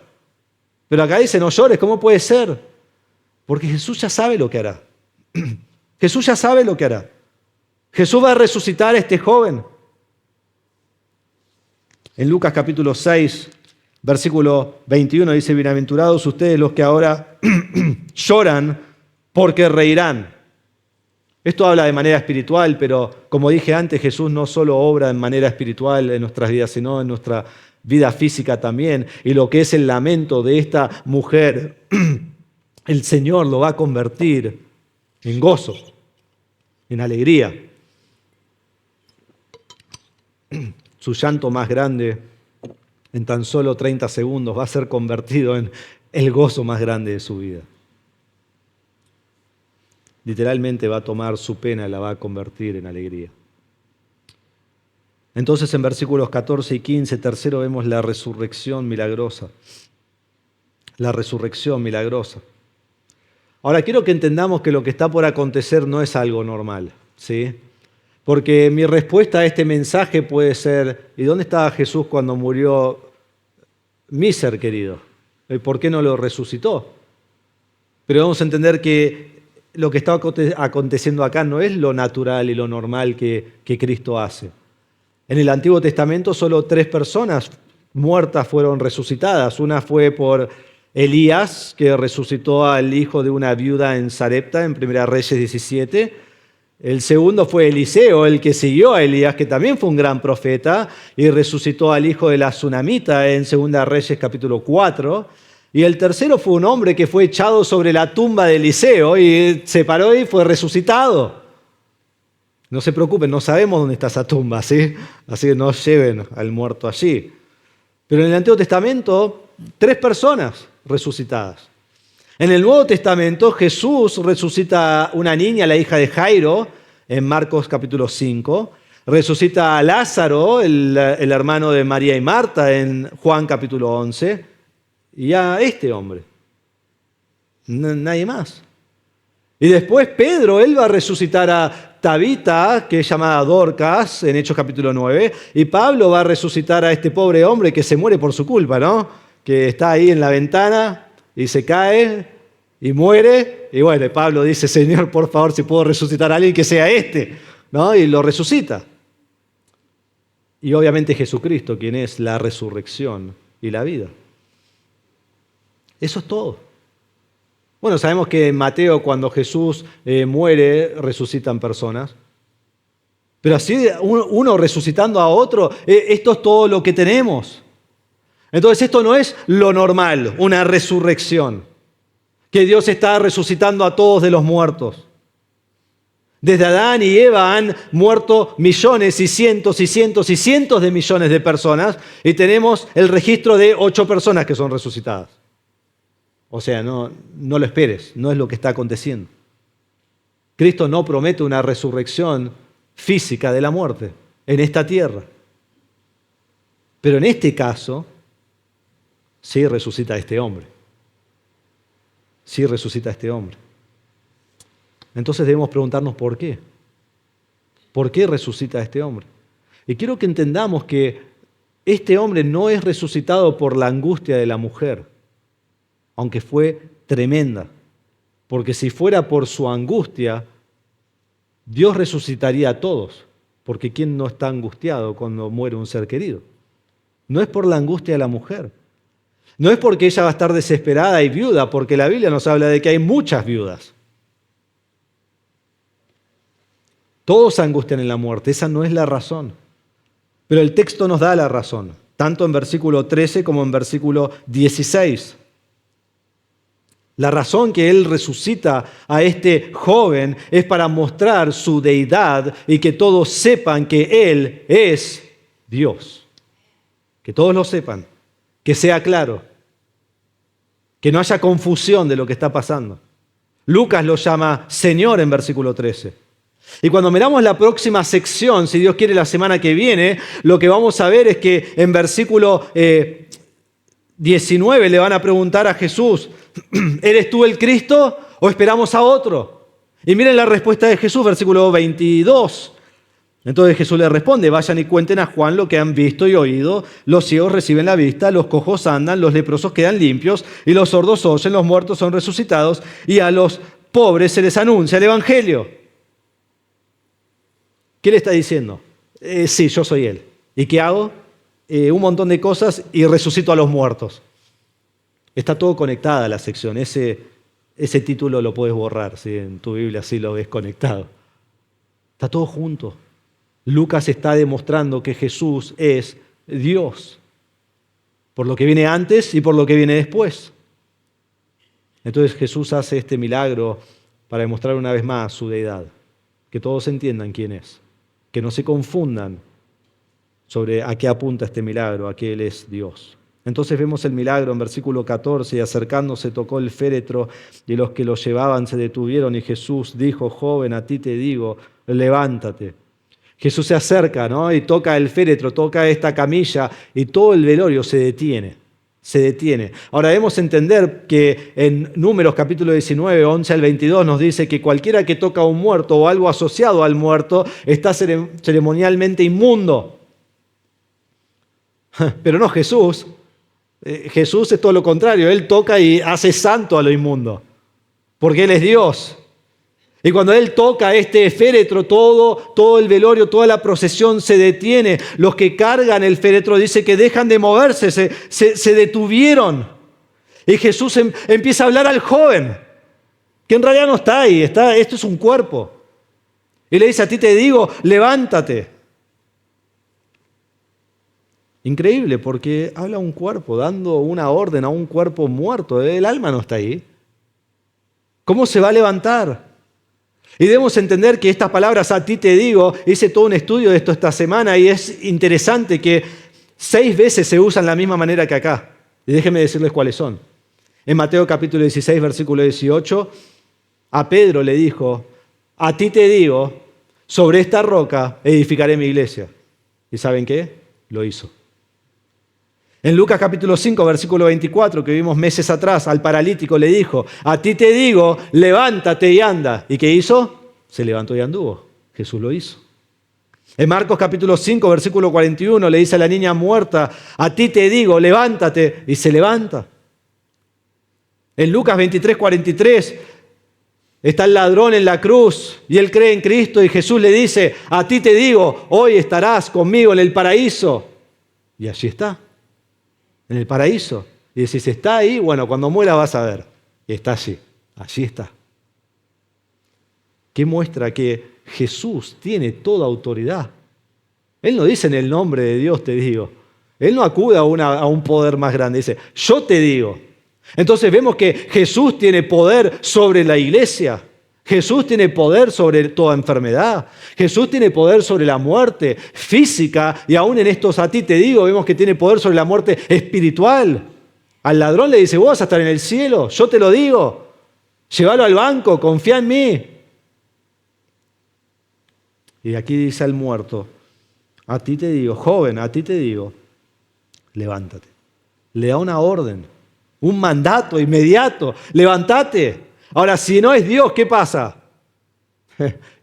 Pero acá dice, no llores, ¿cómo puede ser? Porque Jesús ya sabe lo que hará. Jesús ya sabe lo que hará. Jesús va a resucitar a este joven. En Lucas capítulo 6, versículo 21 dice, bienaventurados ustedes los que ahora lloran, porque reirán. Esto habla de manera espiritual, pero como dije antes, Jesús no solo obra de manera espiritual en nuestras vidas, sino en nuestra vida física también. Y lo que es el lamento de esta mujer, el Señor lo va a convertir en gozo, en alegría. Su llanto más grande, en tan solo 30 segundos, va a ser convertido en el gozo más grande de su vida. Literalmente va a tomar su pena y la va a convertir en alegría. Entonces en versículos 14 y 15, tercero, vemos la resurrección milagrosa. La resurrección milagrosa. Ahora quiero que entendamos que lo que está por acontecer no es algo normal, ¿sí? Porque mi respuesta a este mensaje puede ser, ¿y dónde estaba Jesús cuando murió mi ser querido? ¿Por qué no lo resucitó? Pero vamos a entender que lo que está aconteciendo acá no es lo natural y lo normal que Cristo hace. En el Antiguo Testamento solo 3 personas muertas fueron resucitadas. Una fue por Elías, que resucitó al hijo de una viuda en Sarepta, en 1 Reyes 17. El segundo fue Eliseo, el que siguió a Elías, que también fue un gran profeta, y resucitó al hijo de la Sunamita en 2 Reyes capítulo 4. Y el tercero fue un hombre que fue echado sobre la tumba de Eliseo y se paró y fue resucitado. No se preocupen, no sabemos dónde está esa tumba, ¿sí? Así que no lleven al muerto allí. Pero en el Antiguo Testamento, 3 personas resucitadas. En el Nuevo Testamento, Jesús resucita a una niña, la hija de Jairo, en Marcos capítulo 5. Resucita a Lázaro, el hermano de María y Marta, en Juan capítulo 11. Y a este hombre. Nadie más. Y después Pedro, él va a resucitar a Tabita, que es llamada Dorcas, en Hechos capítulo 9. Y Pablo va a resucitar a este pobre hombre que se muere por su culpa, ¿no? Que está ahí en la ventana y se cae y muere. Y bueno, Pablo dice, Señor, por favor, si puedo resucitar a alguien que sea este, ¿no? Y lo resucita. Y obviamente Jesucristo, quien es la resurrección y la vida. Eso es todo. Bueno, sabemos que en Mateo, cuando Jesús muere, resucitan personas. Pero así uno resucitando a otro, esto es todo lo que tenemos. Entonces esto no es lo normal, una resurrección, que Dios está resucitando a todos de los muertos. Desde Adán y Eva han muerto millones y cientos y cientos y cientos de millones de personas y tenemos el registro de 8 personas que son resucitadas. O sea, no lo esperes, no es lo que está aconteciendo. Cristo no promete una resurrección física de la muerte en esta tierra. Pero en este caso, sí resucita a este hombre. Sí resucita a este hombre. Entonces debemos preguntarnos por qué. ¿Por qué resucita a este hombre? Y quiero que entendamos que este hombre no es resucitado por la angustia de la mujer, aunque fue tremenda. Porque si fuera por su angustia, Dios resucitaría a todos. Porque ¿quién no está angustiado cuando muere un ser querido? No es por la angustia de la mujer. No es porque ella va a estar desesperada y viuda, porque la Biblia nos habla de que hay muchas viudas. Todos se angustian en la muerte, esa no es la razón. Pero el texto nos da la razón, tanto en versículo 13 como en versículo 16. La razón que Él resucita a este joven es para mostrar su deidad y que todos sepan que Él es Dios. Que todos lo sepan, que sea claro, que no haya confusión de lo que está pasando. Lucas lo llama Señor en versículo 13. Y cuando miramos la próxima sección, si Dios quiere la semana que viene, lo que vamos a ver es que en versículo 19 le van a preguntar a Jesús, ¿eres tú el Cristo o esperamos a otro? Y miren la respuesta de Jesús, versículo 22. Entonces Jesús le responde, vayan y cuenten a Juan lo que han visto y oído, los ciegos reciben la vista, los cojos andan, los leprosos quedan limpios y los sordos oyen, los muertos son resucitados y a los pobres se les anuncia el Evangelio. ¿Qué le está diciendo? Sí, yo soy Él. ¿Y qué hago? Un montón de cosas y resucito a los muertos. Está todo conectada la sección. Ese título lo puedes borrar, ¿sí? En tu Biblia así lo ves conectado. Está todo junto. Lucas está demostrando que Jesús es Dios, por lo que viene antes y por lo que viene después. Entonces Jesús hace este milagro para demostrar una vez más su deidad, que todos entiendan quién es, que no se confundan sobre a qué apunta este milagro, a que Él es Dios. Entonces vemos el milagro en versículo 14, y acercándose tocó el féretro y los que lo llevaban se detuvieron y Jesús dijo, joven, a ti te digo, levántate. Jesús se acerca, ¿no? Y toca el féretro, toca esta camilla y todo el velorio se detiene. Se detiene. Ahora debemos entender que en Números capítulo 19, 11 al 22 nos dice que cualquiera que toca a un muerto o algo asociado al muerto está ceremonialmente inmundo. Pero no Jesús. Jesús es todo lo contrario. Él toca y hace santo a lo inmundo. Porque Él es Dios. Y cuando Él toca este féretro, todo el velorio, toda la procesión se detiene. Los que cargan el féretro dice que dejan de moverse, se detuvieron. Y Jesús empieza a hablar al joven, que en realidad no está ahí, esto es un cuerpo. Y le dice, a ti te digo, levántate. Increíble, porque habla un cuerpo, dando una orden a un cuerpo muerto. El alma no está ahí. ¿Cómo se va a levantar? Y debemos entender que estas palabras, a ti te digo, hice todo un estudio de esto esta semana y es interesante que 6 veces se usan de la misma manera que acá. Y déjenme decirles cuáles son. En Mateo capítulo 16, versículo 18, a Pedro le dijo, a ti te digo, sobre esta roca edificaré mi iglesia. ¿Y saben qué? Lo hizo. En Lucas capítulo 5, versículo 24, que vimos meses atrás, al paralítico le dijo, a ti te digo, levántate y anda. ¿Y qué hizo? Se levantó y anduvo. Jesús lo hizo. En Marcos capítulo 5, versículo 41, le dice a la niña muerta, a ti te digo, levántate, y se levanta. En Lucas 23, 43, está el ladrón en la cruz y él cree en Cristo y Jesús le dice, a ti te digo, hoy estarás conmigo en el paraíso. Y allí está. En el paraíso. Y decís, está ahí, bueno, cuando muera vas a ver. Y está allí está. que muestra que Jesús tiene toda autoridad. Él no dice en el nombre de Dios te digo. Él no acude a un poder más grande. Dice, yo te digo. Entonces vemos que Jesús tiene poder sobre la iglesia. Jesús tiene poder sobre toda enfermedad. Jesús tiene poder sobre la muerte física. Y aún en estos a ti te digo, vemos que tiene poder sobre la muerte espiritual. Al ladrón le dice, vos vas a estar en el cielo. Yo te lo digo. Llévalo al banco, confía en mí. Y aquí dice al muerto, a ti te digo, joven, a ti te digo, levántate. Le da una orden, un mandato inmediato, levántate. Ahora, si no es Dios, ¿qué pasa?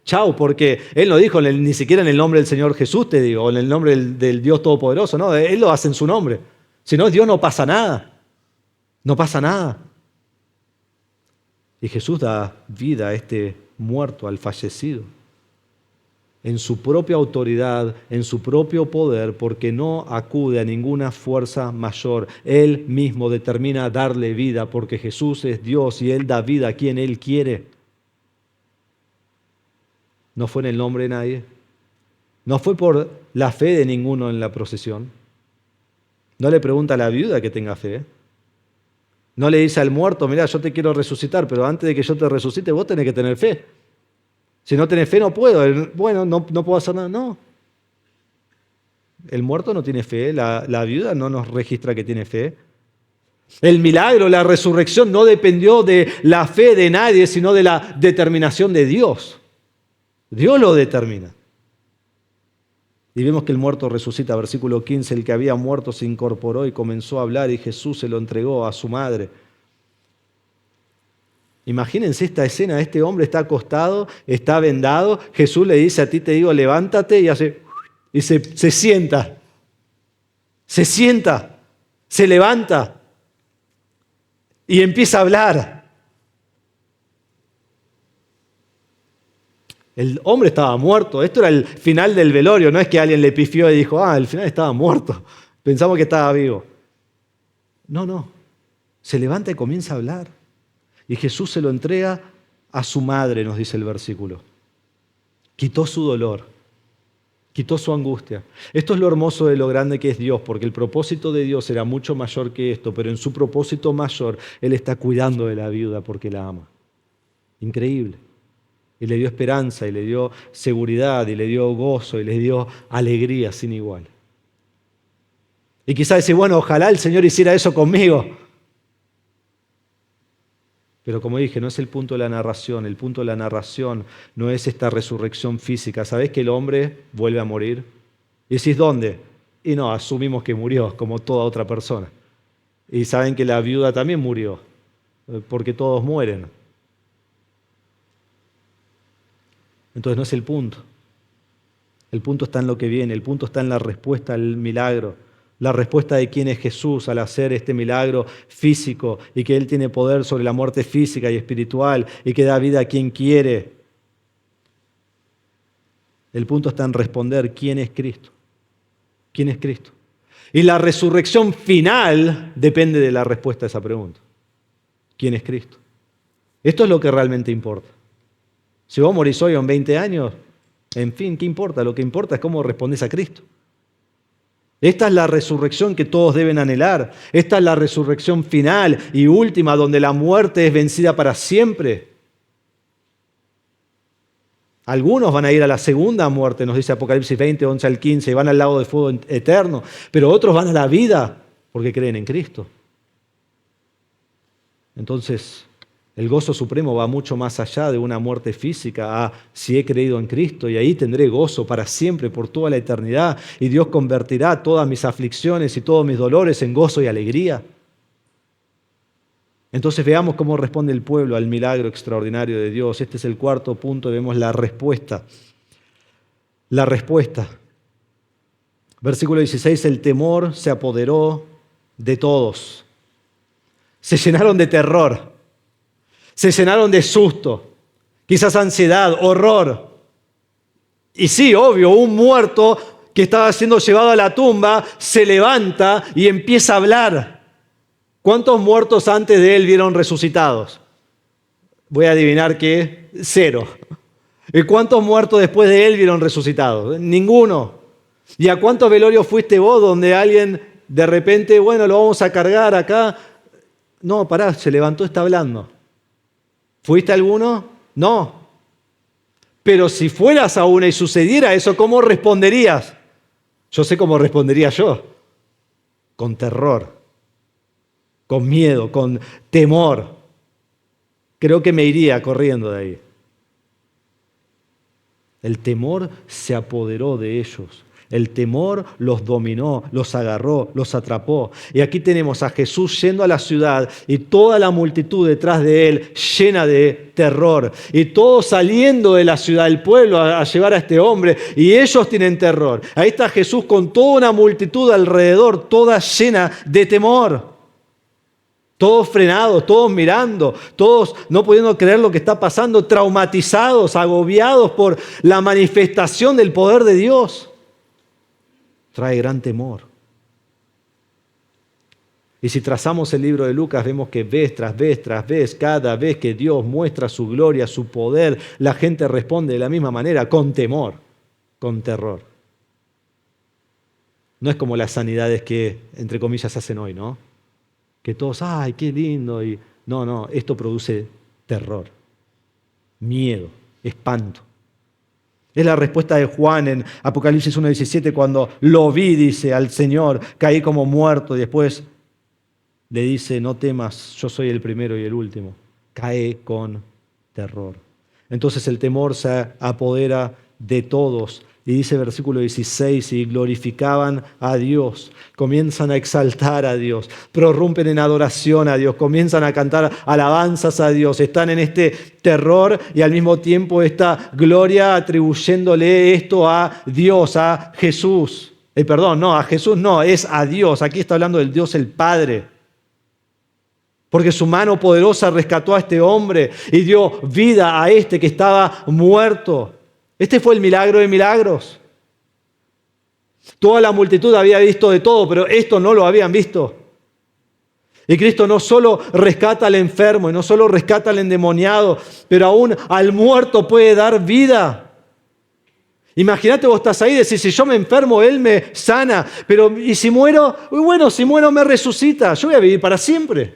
Chau, porque Él no dijo ni siquiera en el nombre del Señor Jesús, te digo, o en el nombre del Dios Todopoderoso, no, Él lo hace en su nombre. Si no es Dios, no pasa nada. No pasa nada. Y Jesús da vida a este muerto, al fallecido, en su propia autoridad, en su propio poder, porque no acude a ninguna fuerza mayor. Él mismo determina darle vida, porque Jesús es Dios y Él da vida a quien Él quiere. No fue en el nombre de nadie. No fue por la fe de ninguno en la procesión. No le pregunta a la viuda que tenga fe. No le dice al muerto, mira, yo te quiero resucitar, pero antes de que yo te resucite, vos tenés que tener fe. Si no tenés fe, no puedo. Bueno, no puedo hacer nada. No. El muerto no tiene fe. La viuda no nos registra que tiene fe. El milagro, la resurrección, no dependió de la fe de nadie, sino de la determinación de Dios. Dios lo determina. Y vemos que el muerto resucita. Versículo 15, el que había muerto se incorporó y comenzó a hablar y Jesús se lo entregó a su madre. Imagínense esta escena, este hombre está acostado, está vendado, Jesús le dice, a ti te digo, levántate, y se sienta, se levanta y empieza a hablar. El hombre estaba muerto, esto era el final del velorio, no es que alguien le pifió y dijo, al final estaba muerto, pensamos que estaba vivo. No, se levanta y comienza a hablar. Y Jesús se lo entrega a su madre, nos dice el versículo. Quitó su dolor, quitó su angustia. Esto es lo hermoso de lo grande que es Dios, porque el propósito de Dios era mucho mayor que esto, pero en su propósito mayor, Él está cuidando de la viuda porque la ama. Increíble. Y le dio esperanza, y le dio seguridad, y le dio gozo, y le dio alegría sin igual. Y quizás decir, bueno, ojalá el Señor hiciera eso conmigo. Pero como dije, no es el punto de la narración. El punto de la narración no es esta resurrección física. ¿Sabés que el hombre vuelve a morir? Y decís, ¿dónde? Y no, asumimos que murió, como toda otra persona. Y saben que la viuda también murió, porque todos mueren. Entonces no es el punto. El punto está en lo que viene, el punto está en la respuesta al milagro. La respuesta de quién es Jesús al hacer este milagro físico y que Él tiene poder sobre la muerte física y espiritual y que da vida a quien quiere. El punto está en responder quién es Cristo. ¿Quién es Cristo? Y la resurrección final depende de la respuesta a esa pregunta. ¿Quién es Cristo? Esto es lo que realmente importa. Si vos morís hoy o en 20 años, en fin, ¿qué importa? Lo que importa es cómo respondés a Cristo. Esta es la resurrección que todos deben anhelar. Esta es la resurrección final y última, donde la muerte es vencida para siempre. Algunos van a ir a la segunda muerte, nos dice Apocalipsis 20, 11 al 15, y van al lago de fuego eterno. Pero otros van a la vida porque creen en Cristo. Entonces, el gozo supremo va mucho más allá de una muerte física a si he creído en Cristo y ahí tendré gozo para siempre, por toda la eternidad. Y Dios convertirá todas mis aflicciones y todos mis dolores en gozo y alegría. Entonces veamos cómo responde el pueblo al milagro extraordinario de Dios. Este es el cuarto punto, vemos la respuesta. La respuesta. Versículo 16, el temor se apoderó de todos. Se llenaron de terror. Se llenaron de susto, quizás ansiedad, horror. Y sí, obvio, un muerto que estaba siendo llevado a la tumba se levanta y empieza a hablar. ¿Cuántos muertos antes de él vieron resucitados? Voy a adivinar que 0. ¿Y cuántos muertos después de él vieron resucitados? Ninguno. ¿Y a cuántos velorios fuiste vos donde alguien de repente, bueno, lo vamos a cargar acá? No, pará, se levantó, está hablando. ¿Fuiste a alguno? No. Pero si fueras a una y sucediera eso, ¿cómo responderías? Yo sé cómo respondería yo. Con terror, con miedo, con temor. Creo que me iría corriendo de ahí. El temor se apoderó de ellos. El temor los dominó, los agarró, los atrapó. Y aquí tenemos a Jesús yendo a la ciudad y toda la multitud detrás de él llena de terror. Y todos saliendo de la ciudad, del pueblo, a llevar a este hombre. Y ellos tienen terror. Ahí está Jesús con toda una multitud alrededor, toda llena de temor. Todos frenados, todos mirando, todos no pudiendo creer lo que está pasando, traumatizados, agobiados por la manifestación del poder de Dios. Trae gran temor. Y si trazamos el libro de Lucas, vemos que vez tras vez tras vez, cada vez que Dios muestra su gloria, su poder, la gente responde de la misma manera, con temor, con terror. No es como las sanidades que, entre comillas, hacen hoy, ¿no? Que todos, ¡ay, qué lindo! Y no, esto produce terror, miedo, espanto. Es la respuesta de Juan en Apocalipsis 1:17 cuando lo vi, dice al Señor, caí como muerto y después le dice, no temas, yo soy el primero y el último. Cae con terror. Entonces el temor se apodera de todos. Y dice versículo 16, y glorificaban a Dios, comienzan a exaltar a Dios, prorrumpen en adoración a Dios, comienzan a cantar alabanzas a Dios, están en este terror y al mismo tiempo esta gloria atribuyéndole esto a Dios, a Jesús. A Jesús no, es a Dios, aquí está hablando del Dios el Padre. Porque su mano poderosa rescató a este hombre y dio vida a este que estaba muerto. Este fue el milagro de milagros. Toda la multitud había visto de todo, pero esto no lo habían visto. Y Cristo no solo rescata al enfermo y no solo rescata al endemoniado, pero aún al muerto puede dar vida. Imagínate, vos estás ahí y decís, si yo me enfermo, Él me sana. Pero ¿y si muero? Bueno, si muero me resucita. Yo voy a vivir para siempre.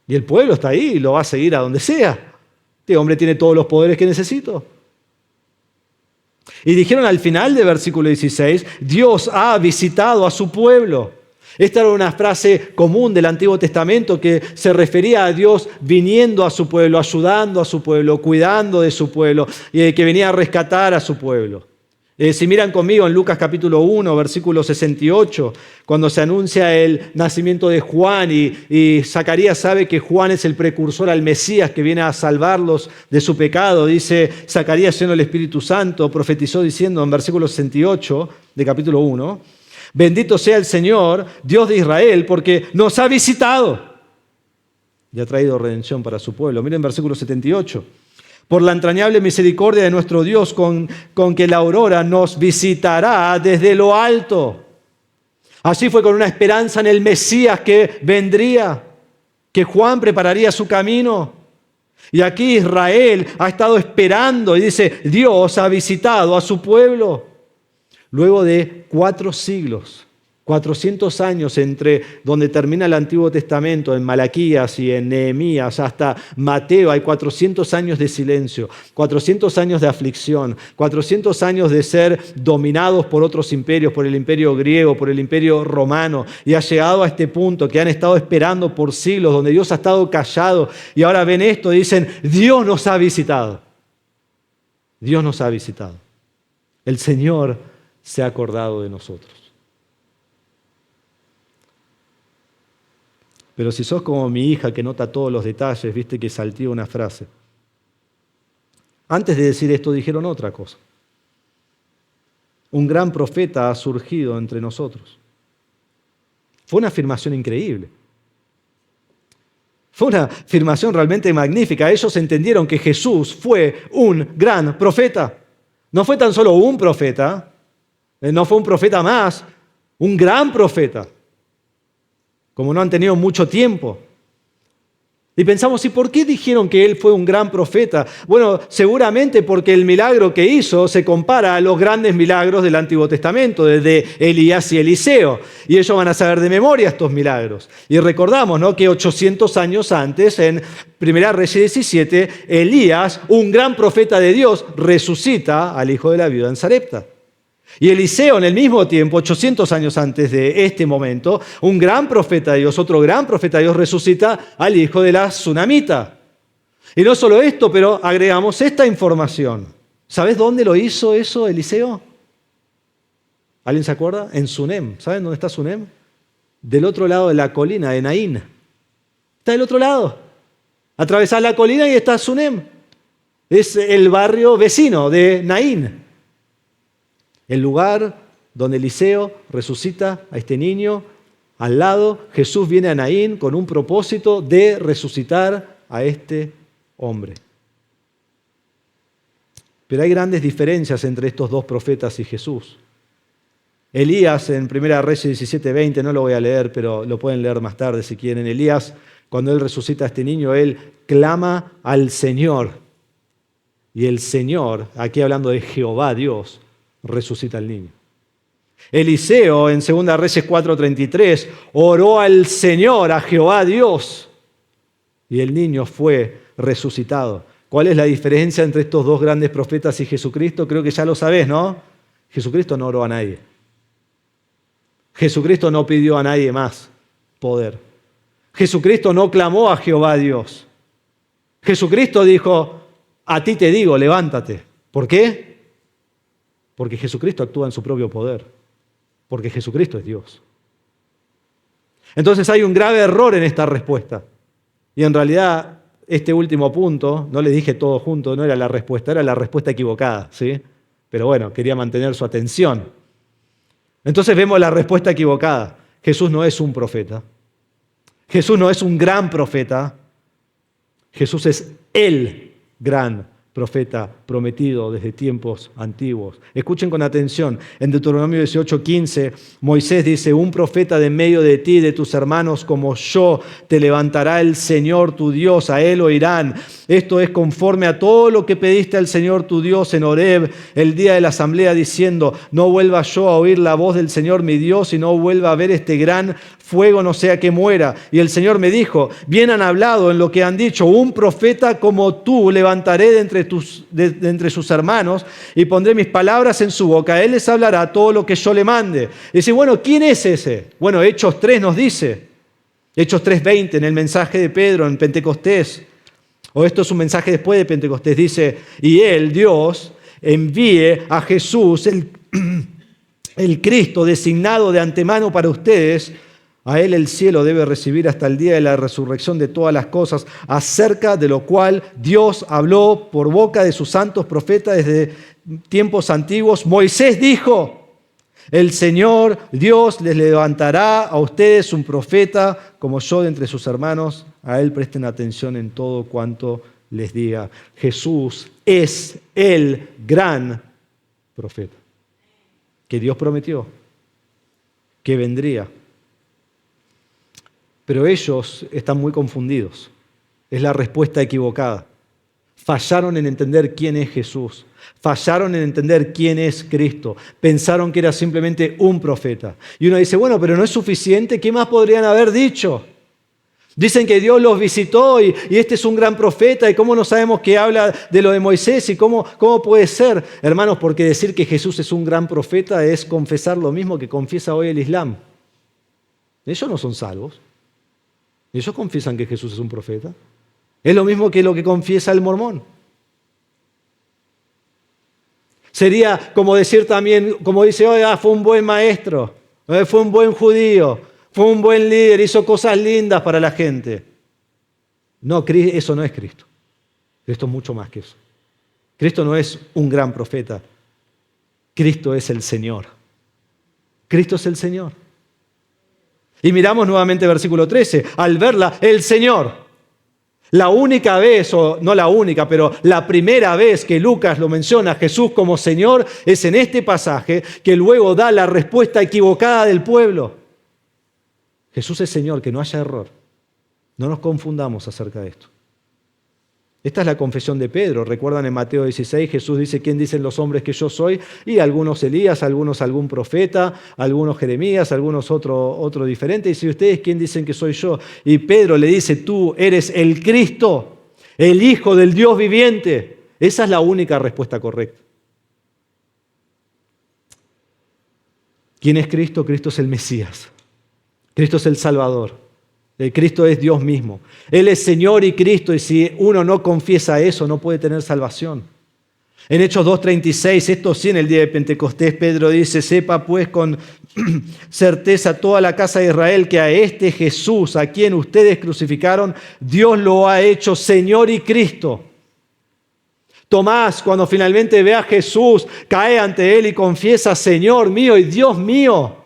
Y el pueblo está ahí y lo va a seguir a donde sea. Este hombre tiene todos los poderes que necesito. Y dijeron al final del versículo 16, Dios ha visitado a su pueblo. Esta era una frase común del Antiguo Testamento que se refería a Dios viniendo a su pueblo, ayudando a su pueblo, cuidando de su pueblo, y que venía a rescatar a su pueblo. Si miran conmigo en Lucas capítulo 1, versículo 68, cuando se anuncia el nacimiento de Juan y Zacarías sabe que Juan es el precursor al Mesías que viene a salvarlos de su pecado, dice Zacarías lleno del Espíritu Santo, profetizó diciendo en versículo 68 de capítulo 1, bendito sea el Señor, Dios de Israel, porque nos ha visitado y ha traído redención para su pueblo. Miren versículo 78. Por la entrañable misericordia de nuestro Dios con que la aurora nos visitará desde lo alto. Así fue con una esperanza en el Mesías que vendría, que Juan prepararía su camino. Y aquí Israel ha estado esperando y dice, Dios ha visitado a su pueblo. Luego de 4 siglos, 400 años entre donde termina el Antiguo Testamento, en Malaquías y en Nehemías, hasta Mateo, hay 400 años de silencio, 400 años de aflicción, 400 años de ser dominados por otros imperios, por el imperio griego, por el imperio romano, y ha llegado a este punto que han estado esperando por siglos, donde Dios ha estado callado, y ahora ven esto y dicen, Dios nos ha visitado. Dios nos ha visitado. El Señor se ha acordado de nosotros. Pero si sos como mi hija que nota todos los detalles, viste que saltó una frase. Antes de decir esto dijeron otra cosa. Un gran profeta ha surgido entre nosotros. Fue una afirmación increíble. Fue una afirmación realmente magnífica. Ellos entendieron que Jesús fue un gran profeta. No fue tan solo un profeta, no fue un profeta más, un gran profeta. Como no han tenido mucho tiempo. Y pensamos, ¿y por qué dijeron que él fue un gran profeta? Bueno, seguramente porque el milagro que hizo se compara a los grandes milagros del Antiguo Testamento, desde Elías y Eliseo. Y ellos van a saber de memoria estos milagros. Y recordamos, ¿no?, que 800 años antes, en 1 Reyes 17, Elías, un gran profeta de Dios, resucita al hijo de la viuda en Sarepta. Y Eliseo, en el mismo tiempo, 800 años antes de este momento, un gran profeta de Dios, otro gran profeta de Dios, resucita al hijo de la Sunamita. Y no solo esto, pero agregamos esta información. ¿Sabes dónde lo hizo eso Eliseo? ¿Alguien se acuerda? En Sunem. ¿Saben dónde está Sunem? Del otro lado de la colina de Naín. Está del otro lado. Atravesás la colina y está Sunem. Es el barrio vecino de Naín. El lugar donde Eliseo resucita a este niño, al lado Jesús viene a Naín con un propósito de resucitar a este hombre. Pero hay grandes diferencias entre estos dos profetas y Jesús. Elías en 1 Reyes 17:20, no lo voy a leer, pero lo pueden leer más tarde si quieren. Elías, cuando él resucita a este niño, él clama al Señor. Y el Señor, aquí hablando de Jehová Dios, resucita al niño. Eliseo en 2 Reyes 4:33 oró al Señor, a Jehová Dios, y el niño fue resucitado. ¿Cuál es la diferencia entre estos dos grandes profetas y Jesucristo? Creo que ya lo sabés, ¿no? Jesucristo no oró a nadie. Jesucristo no pidió a nadie más poder. Jesucristo no clamó a Jehová Dios. Jesucristo dijo, a ti te digo, levántate. ¿Por qué? Porque Jesucristo actúa en su propio poder. Porque Jesucristo es Dios. Entonces hay un grave error en esta respuesta. Y en realidad, este último punto, no le dije todo junto, no era la respuesta, era la respuesta equivocada, ¿sí? Pero bueno, quería mantener su atención. Entonces vemos la respuesta equivocada. Jesús no es un profeta. Jesús no es un gran profeta. Jesús es el gran profeta prometido desde tiempos antiguos. Escuchen con atención. En Deuteronomio 18:15, Moisés dice, un profeta de en medio de ti, de tus hermanos como yo, te levantará el Señor tu Dios, a él oirán. Esto es conforme a todo lo que pediste al Señor tu Dios en Horeb, el día de la asamblea, diciendo, no vuelva yo a oír la voz del Señor mi Dios y no vuelva a ver este gran fuego, no sea que muera. Y el Señor me dijo, bien han hablado en lo que han dicho, un profeta como tú levantaré de entre sus hermanos y pondré mis palabras en su boca. Él les hablará todo lo que yo le mande. Y dice, bueno, ¿quién es ese? Bueno, Hechos 3 nos dice, Hechos 3:20, en el mensaje de Pedro en Pentecostés, o esto es un mensaje después de Pentecostés, dice, y él, Dios, envíe a Jesús, el Cristo designado de antemano para ustedes. A él el cielo debe recibir hasta el día de la resurrección de todas las cosas, acerca de lo cual Dios habló por boca de sus santos profetas desde tiempos antiguos. Moisés dijo, el Señor Dios les levantará a ustedes un profeta como yo de entre sus hermanos. A él presten atención en todo cuanto les diga. Jesús es el gran profeta que Dios prometió que vendría. Pero ellos están muy confundidos. Es la respuesta equivocada. Fallaron en entender quién es Jesús. Fallaron en entender quién es Cristo. Pensaron que era simplemente un profeta. Y uno dice, bueno, pero no es suficiente. ¿Qué más podrían haber dicho? Dicen que Dios los visitó y este es un gran profeta. ¿Y cómo no sabemos que habla de lo de Moisés? ¿Y cómo puede ser? Hermanos, porque decir que Jesús es un gran profeta es confesar lo mismo que confiesa hoy el Islam. Ellos no son salvos. Ellos confiesan que Jesús es un profeta. Es lo mismo que lo que confiesa el mormón. Sería como decir también, como dice hoy, fue un buen maestro, fue un buen judío, fue un buen líder, hizo cosas lindas para la gente. No, eso no es Cristo. Cristo es mucho más que eso. Cristo no es un gran profeta. Cristo es el Señor. Cristo es el Señor. Y miramos nuevamente versículo 13. Al verla, el Señor. La única vez, o no la única, pero la primera vez que Lucas lo menciona a Jesús como Señor es en este pasaje que luego da la respuesta equivocada del pueblo. Jesús es Señor, que no haya error. No nos confundamos acerca de esto. Esta es la confesión de Pedro. Recuerdan en Mateo 16, Jesús dice, ¿quién dicen los hombres que yo soy? Y algunos Elías, algunos algún profeta, algunos Jeremías, algunos otro diferente. Y dice, ¿ustedes quién dicen que soy yo? Y Pedro le dice, tú eres el Cristo, el Hijo del Dios viviente. Esa es la única respuesta correcta. ¿Quién es Cristo? Cristo es el Mesías. Cristo es el Salvador. Cristo es Dios mismo. Él es Señor y Cristo, y si uno no confiesa eso, no puede tener salvación. En Hechos 2:36, esto sí en el día de Pentecostés, Pedro dice, sepa pues con certeza toda la casa de Israel que a este Jesús, a quien ustedes crucificaron, Dios lo ha hecho Señor y Cristo. Tomás, cuando finalmente ve a Jesús, cae ante él y confiesa, Señor mío y Dios mío.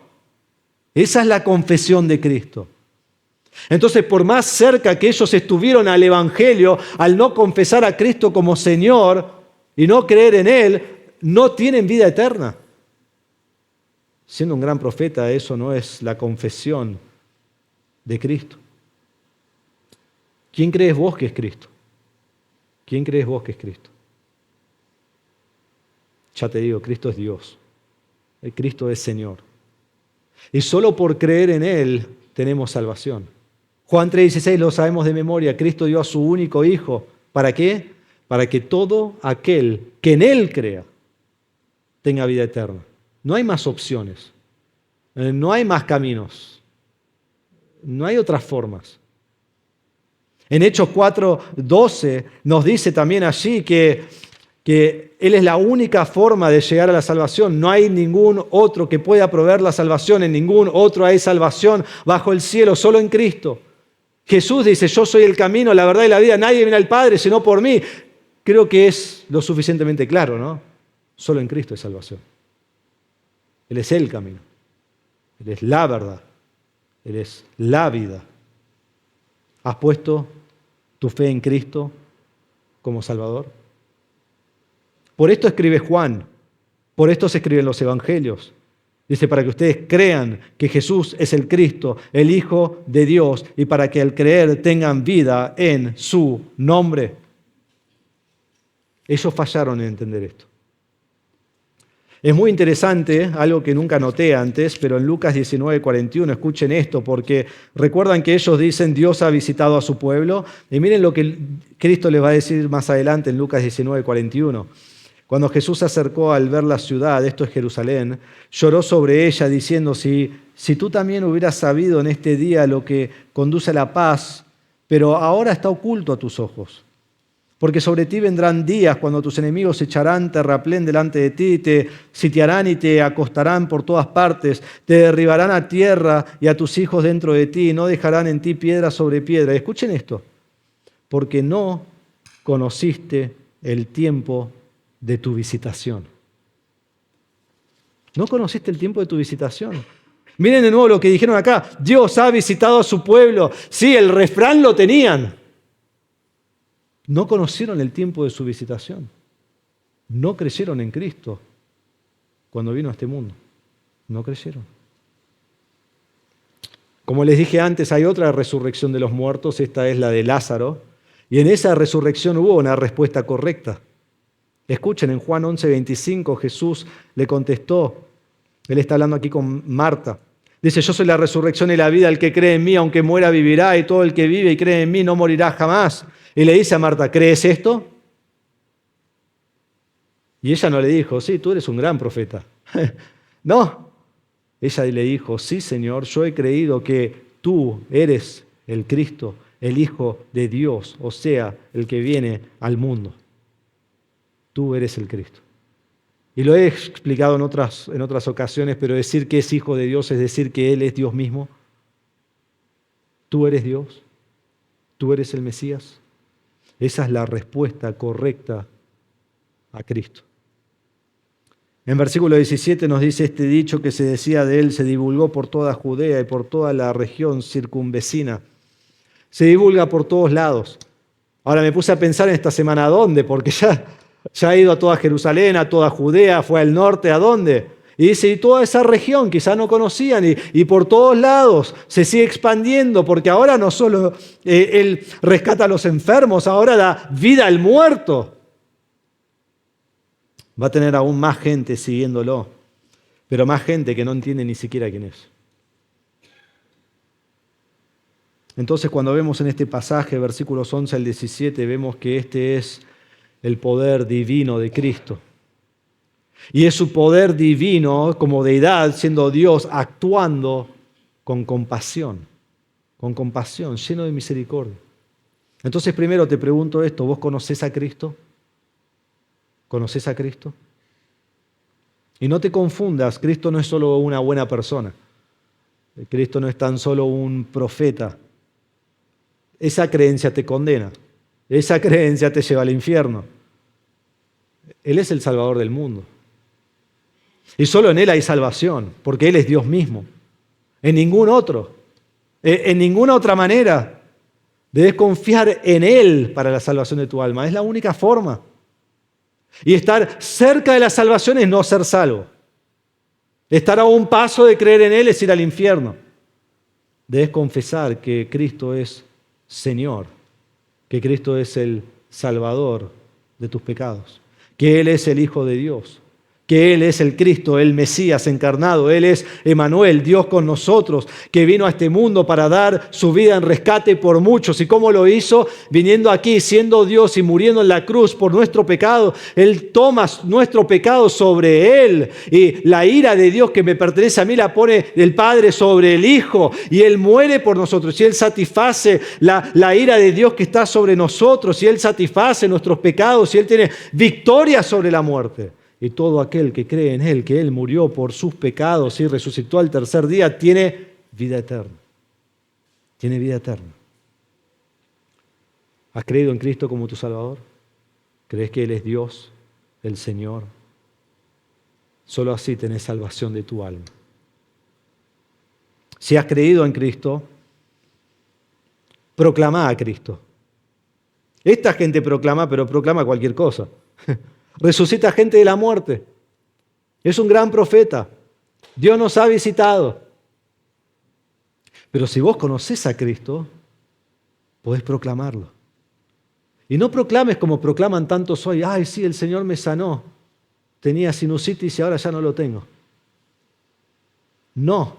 Esa es la confesión de Cristo. Entonces, por más cerca que ellos estuvieron al Evangelio, al no confesar a Cristo como Señor y no creer en Él, no tienen vida eterna. Siendo un gran profeta, eso no es la confesión de Cristo. ¿Quién crees vos que es Cristo? ¿Quién crees vos que es Cristo? Ya te digo, Cristo es Dios. Cristo es Señor. Y solo por creer en Él tenemos salvación. Juan 3:16 lo sabemos de memoria. Cristo dio a su único Hijo. ¿Para qué? Para que todo aquel que en Él crea tenga vida eterna. No hay más opciones. No hay más caminos. No hay otras formas. En Hechos 4:12 nos dice también allí que Él es la única forma de llegar a la salvación. No hay ningún otro que pueda proveer la salvación. En ningún otro hay salvación bajo el cielo, solo en Cristo. Jesús dice, yo soy el camino, la verdad y la vida. Nadie viene al Padre sino por mí. Creo que es lo suficientemente claro, ¿no? Solo en Cristo hay salvación. Él es el camino. Él es la verdad. Él es la vida. ¿Has puesto tu fe en Cristo como Salvador? Por esto escribe Juan, por esto se escriben los evangelios. Dice, para que ustedes crean que Jesús es el Cristo, el Hijo de Dios, y para que al creer tengan vida en su nombre. Ellos fallaron en entender esto. Es muy interesante, algo que nunca noté antes, pero en Lucas 19:41, escuchen esto, porque recuerdan que ellos dicen, Dios ha visitado a su pueblo, y miren lo que Cristo les va a decir más adelante en Lucas 19:41. Cuando Jesús se acercó al ver la ciudad, esto es Jerusalén, lloró sobre ella diciendo, si tú también hubieras sabido en este día lo que conduce a la paz, pero ahora está oculto a tus ojos. Porque sobre ti vendrán días cuando tus enemigos echarán terraplén delante de ti, te sitiarán y te acostarán por todas partes, te derribarán a tierra y a tus hijos dentro de ti, y no dejarán en ti piedra sobre piedra. Escuchen esto, porque no conociste el tiempo de tu visitación. No conociste el tiempo de tu visitación. Miren de nuevo lo que dijeron acá. Dios ha visitado a su pueblo. Sí, el refrán lo tenían. No conocieron el tiempo de su visitación. No creyeron en Cristo cuando vino a este mundo. No creyeron. Como les dije antes, hay otra resurrección de los muertos. Esta es la de Lázaro. Y en esa resurrección hubo una respuesta correcta. Escuchen, en Juan 11:25 Jesús le contestó, él está hablando aquí con Marta, dice, yo soy la resurrección y la vida, el que cree en mí, aunque muera, vivirá, y todo el que vive y cree en mí no morirá jamás. Y le dice a Marta, ¿crees esto? Y ella no le dijo, sí, tú eres un gran profeta. No, ella le dijo, sí, Señor, yo he creído que tú eres el Cristo, el Hijo de Dios, o sea, el que viene al mundo. Tú eres el Cristo. Y lo he explicado en otras ocasiones, pero decir que es Hijo de Dios es decir que Él es Dios mismo. Tú eres Dios. Tú eres el Mesías. Esa es la respuesta correcta a Cristo. En versículo 17 nos dice este dicho que se decía de Él, se divulgó por toda Judea y por toda la región circunvecina. Se divulga por todos lados. Ahora me puse a pensar en esta semana, ¿a dónde? Porque ya ha ido a toda Jerusalén, a toda Judea, fue al norte, ¿a dónde? Y dice, y toda esa región quizás no conocían y por todos lados se sigue expandiendo porque ahora no solo Él rescata a los enfermos, ahora da vida al muerto. Va a tener aún más gente siguiéndolo, pero más gente que no entiende ni siquiera quién es. Entonces cuando vemos en este pasaje, versículos 11 al 17, vemos que este es el poder divino de Cristo. Y es su poder divino como deidad, siendo Dios, actuando con compasión, lleno de misericordia. Entonces primero te pregunto esto, ¿vos conocés a Cristo? ¿Conoces a Cristo? Y no te confundas, Cristo no es solo una buena persona. Cristo no es tan solo un profeta. Esa creencia te condena. Esa creencia te lleva al infierno. Él es el Salvador del mundo. Y solo en Él hay salvación, porque Él es Dios mismo. En ningún otro. En ninguna otra manera. Debes confiar en Él para la salvación de tu alma. Es la única forma. Y estar cerca de la salvación es no ser salvo. Estar a un paso de creer en Él es ir al infierno. Debes confesar que Cristo es Señor, que Cristo es el Salvador de tus pecados, que Él es el Hijo de Dios, que Él es el Cristo, el Mesías encarnado, Él es Emmanuel, Dios con nosotros, que vino a este mundo para dar su vida en rescate por muchos. ¿Y cómo lo hizo? Viniendo aquí, siendo Dios y muriendo en la cruz por nuestro pecado. Él toma nuestro pecado sobre Él y la ira de Dios que me pertenece a mí la pone el Padre sobre el Hijo y Él muere por nosotros y Él satisface la ira de Dios que está sobre nosotros y Él satisface nuestros pecados y Él tiene victoria sobre la muerte. Y todo aquel que cree en Él, que Él murió por sus pecados y resucitó al tercer día, tiene vida eterna. Tiene vida eterna. ¿Has creído en Cristo como tu Salvador? ¿Crees que Él es Dios, el Señor? Solo así tenés salvación de tu alma. Si has creído en Cristo, proclama a Cristo. Esta gente proclama, pero proclama cualquier cosa. Resucita gente de la muerte. Es un gran profeta. Dios nos ha visitado. Pero si vos conocés a Cristo, podés proclamarlo. Y no proclames como proclaman tantos hoy. Ay, sí, el Señor me sanó. Tenía sinusitis y ahora ya no lo tengo. No.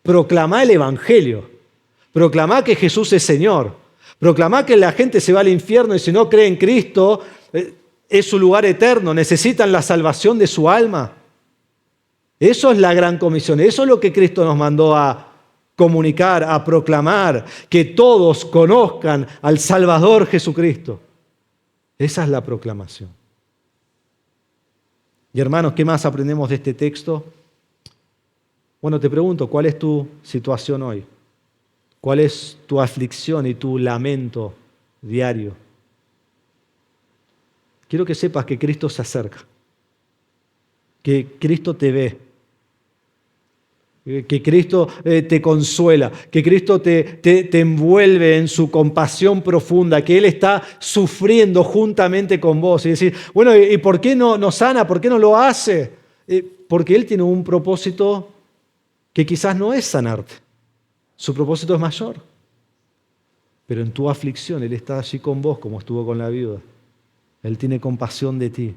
Proclamá el Evangelio. Proclamá que Jesús es Señor. Proclamá que la gente se va al infierno y si no cree en Cristo, es su lugar eterno, necesitan la salvación de su alma. Eso es la gran comisión, eso es lo que Cristo nos mandó a comunicar, a proclamar, que todos conozcan al Salvador Jesucristo. Esa es la proclamación. Y hermanos, ¿qué más aprendemos de este texto? Bueno, te pregunto, ¿cuál es tu situación hoy? ¿Cuál es tu aflicción y tu lamento diario? Quiero que sepas que Cristo se acerca, que Cristo te ve, que Cristo te consuela, que Cristo te envuelve en su compasión profunda, que Él está sufriendo juntamente con vos. Y decir, bueno, ¿y por qué no sana? ¿Por qué no lo hace? Porque Él tiene un propósito que quizás no es sanarte. Su propósito es mayor. Pero en tu aflicción Él está allí con vos como estuvo con la viuda. Él tiene compasión de ti.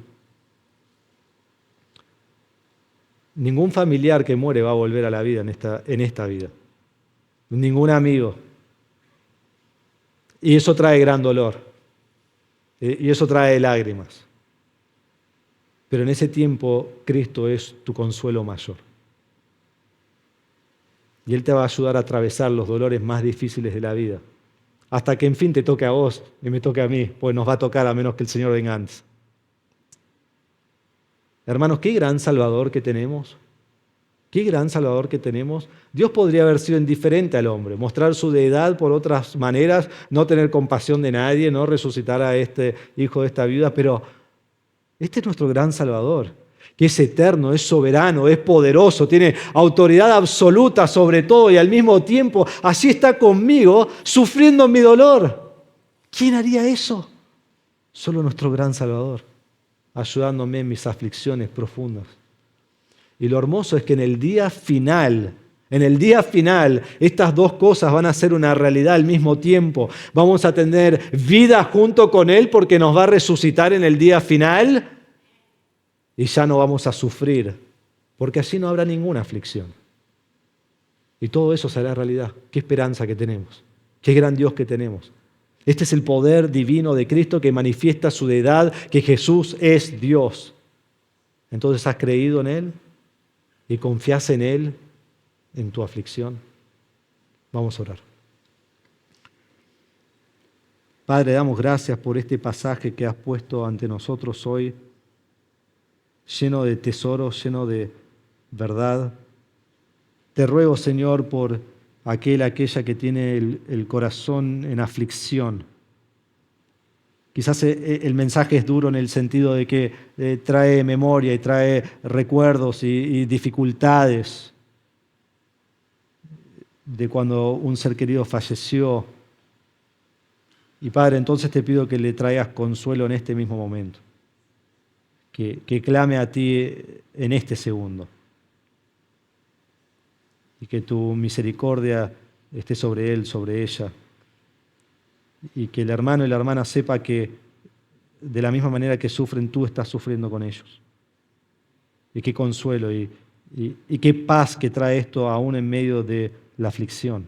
Ningún familiar que muere va a volver a la vida en esta vida. Ningún amigo. Y eso trae gran dolor. Y eso trae lágrimas. Pero en ese tiempo Cristo es tu consuelo mayor. Y Él te va a ayudar a atravesar los dolores más difíciles de la vida. Hasta que en fin te toque a vos y me toque a mí, pues nos va a tocar a menos que el Señor venga antes. Hermanos, qué gran Salvador que tenemos. Qué gran Salvador que tenemos. Dios podría haber sido indiferente al hombre, mostrar su deidad por otras maneras, no tener compasión de nadie, no resucitar a este hijo de esta viuda, pero este es nuestro gran Salvador, que es eterno, es soberano, es poderoso, tiene autoridad absoluta sobre todo y al mismo tiempo así está conmigo sufriendo mi dolor. ¿Quién haría eso? Solo nuestro gran Salvador, ayudándome en mis aflicciones profundas. Y lo hermoso es que en el día final, estas dos cosas van a ser una realidad al mismo tiempo. Vamos a tener vida junto con Él porque nos va a resucitar en el día final y ya no vamos a sufrir porque allí no habrá ninguna aflicción. Y todo eso será realidad. Qué esperanza que tenemos. Qué gran Dios que tenemos. Este es el poder divino de Cristo que manifiesta su deidad, que Jesús es Dios. Entonces, ¿has creído en Él? ¿Y confías en Él en tu aflicción? Vamos a orar. Padre, damos gracias por este pasaje que has puesto ante nosotros hoy, lleno de tesoros, lleno de verdad. Te ruego, Señor, por aquella que tiene el corazón en aflicción. Quizás el mensaje es duro en el sentido de que trae memoria y trae recuerdos y dificultades de cuando un ser querido falleció. Y Padre, entonces te pido que le traigas consuelo en este mismo momento, que clame a ti en este segundo. Y que tu misericordia esté sobre él, sobre ella. Y que el hermano y la hermana sepa que de la misma manera que sufren, tú estás sufriendo con ellos. Y qué consuelo y qué paz que trae esto aún en medio de la aflicción.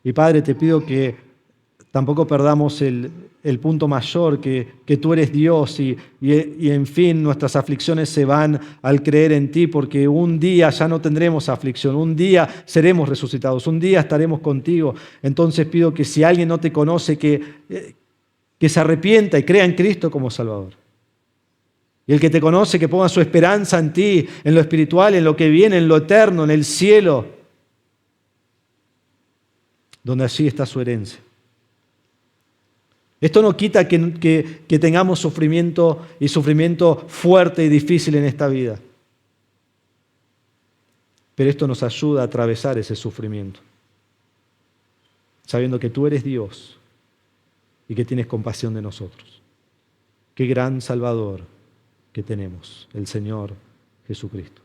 Y Padre, te pido que tampoco perdamos el punto mayor, que tú eres Dios y en fin nuestras aflicciones se van al creer en ti, porque un día ya no tendremos aflicción, un día seremos resucitados, un día estaremos contigo. Entonces pido que si alguien no te conoce, que se arrepienta y crea en Cristo como Salvador. Y el que te conoce, que ponga su esperanza en ti, en lo espiritual, en lo que viene, en lo eterno, en el cielo, donde allí está su herencia. Esto no quita que tengamos sufrimiento y sufrimiento fuerte y difícil en esta vida. Pero esto nos ayuda a atravesar ese sufrimiento, sabiendo que tú eres Dios y que tienes compasión de nosotros. Qué gran Salvador que tenemos, el Señor Jesucristo.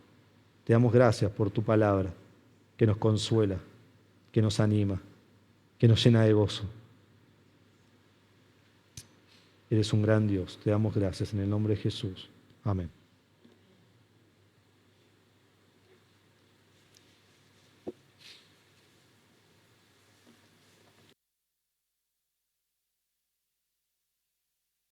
Te damos gracias por tu palabra, que nos consuela, que nos anima, que nos llena de gozo. Eres un gran Dios. Te damos gracias en el nombre de Jesús. Amén.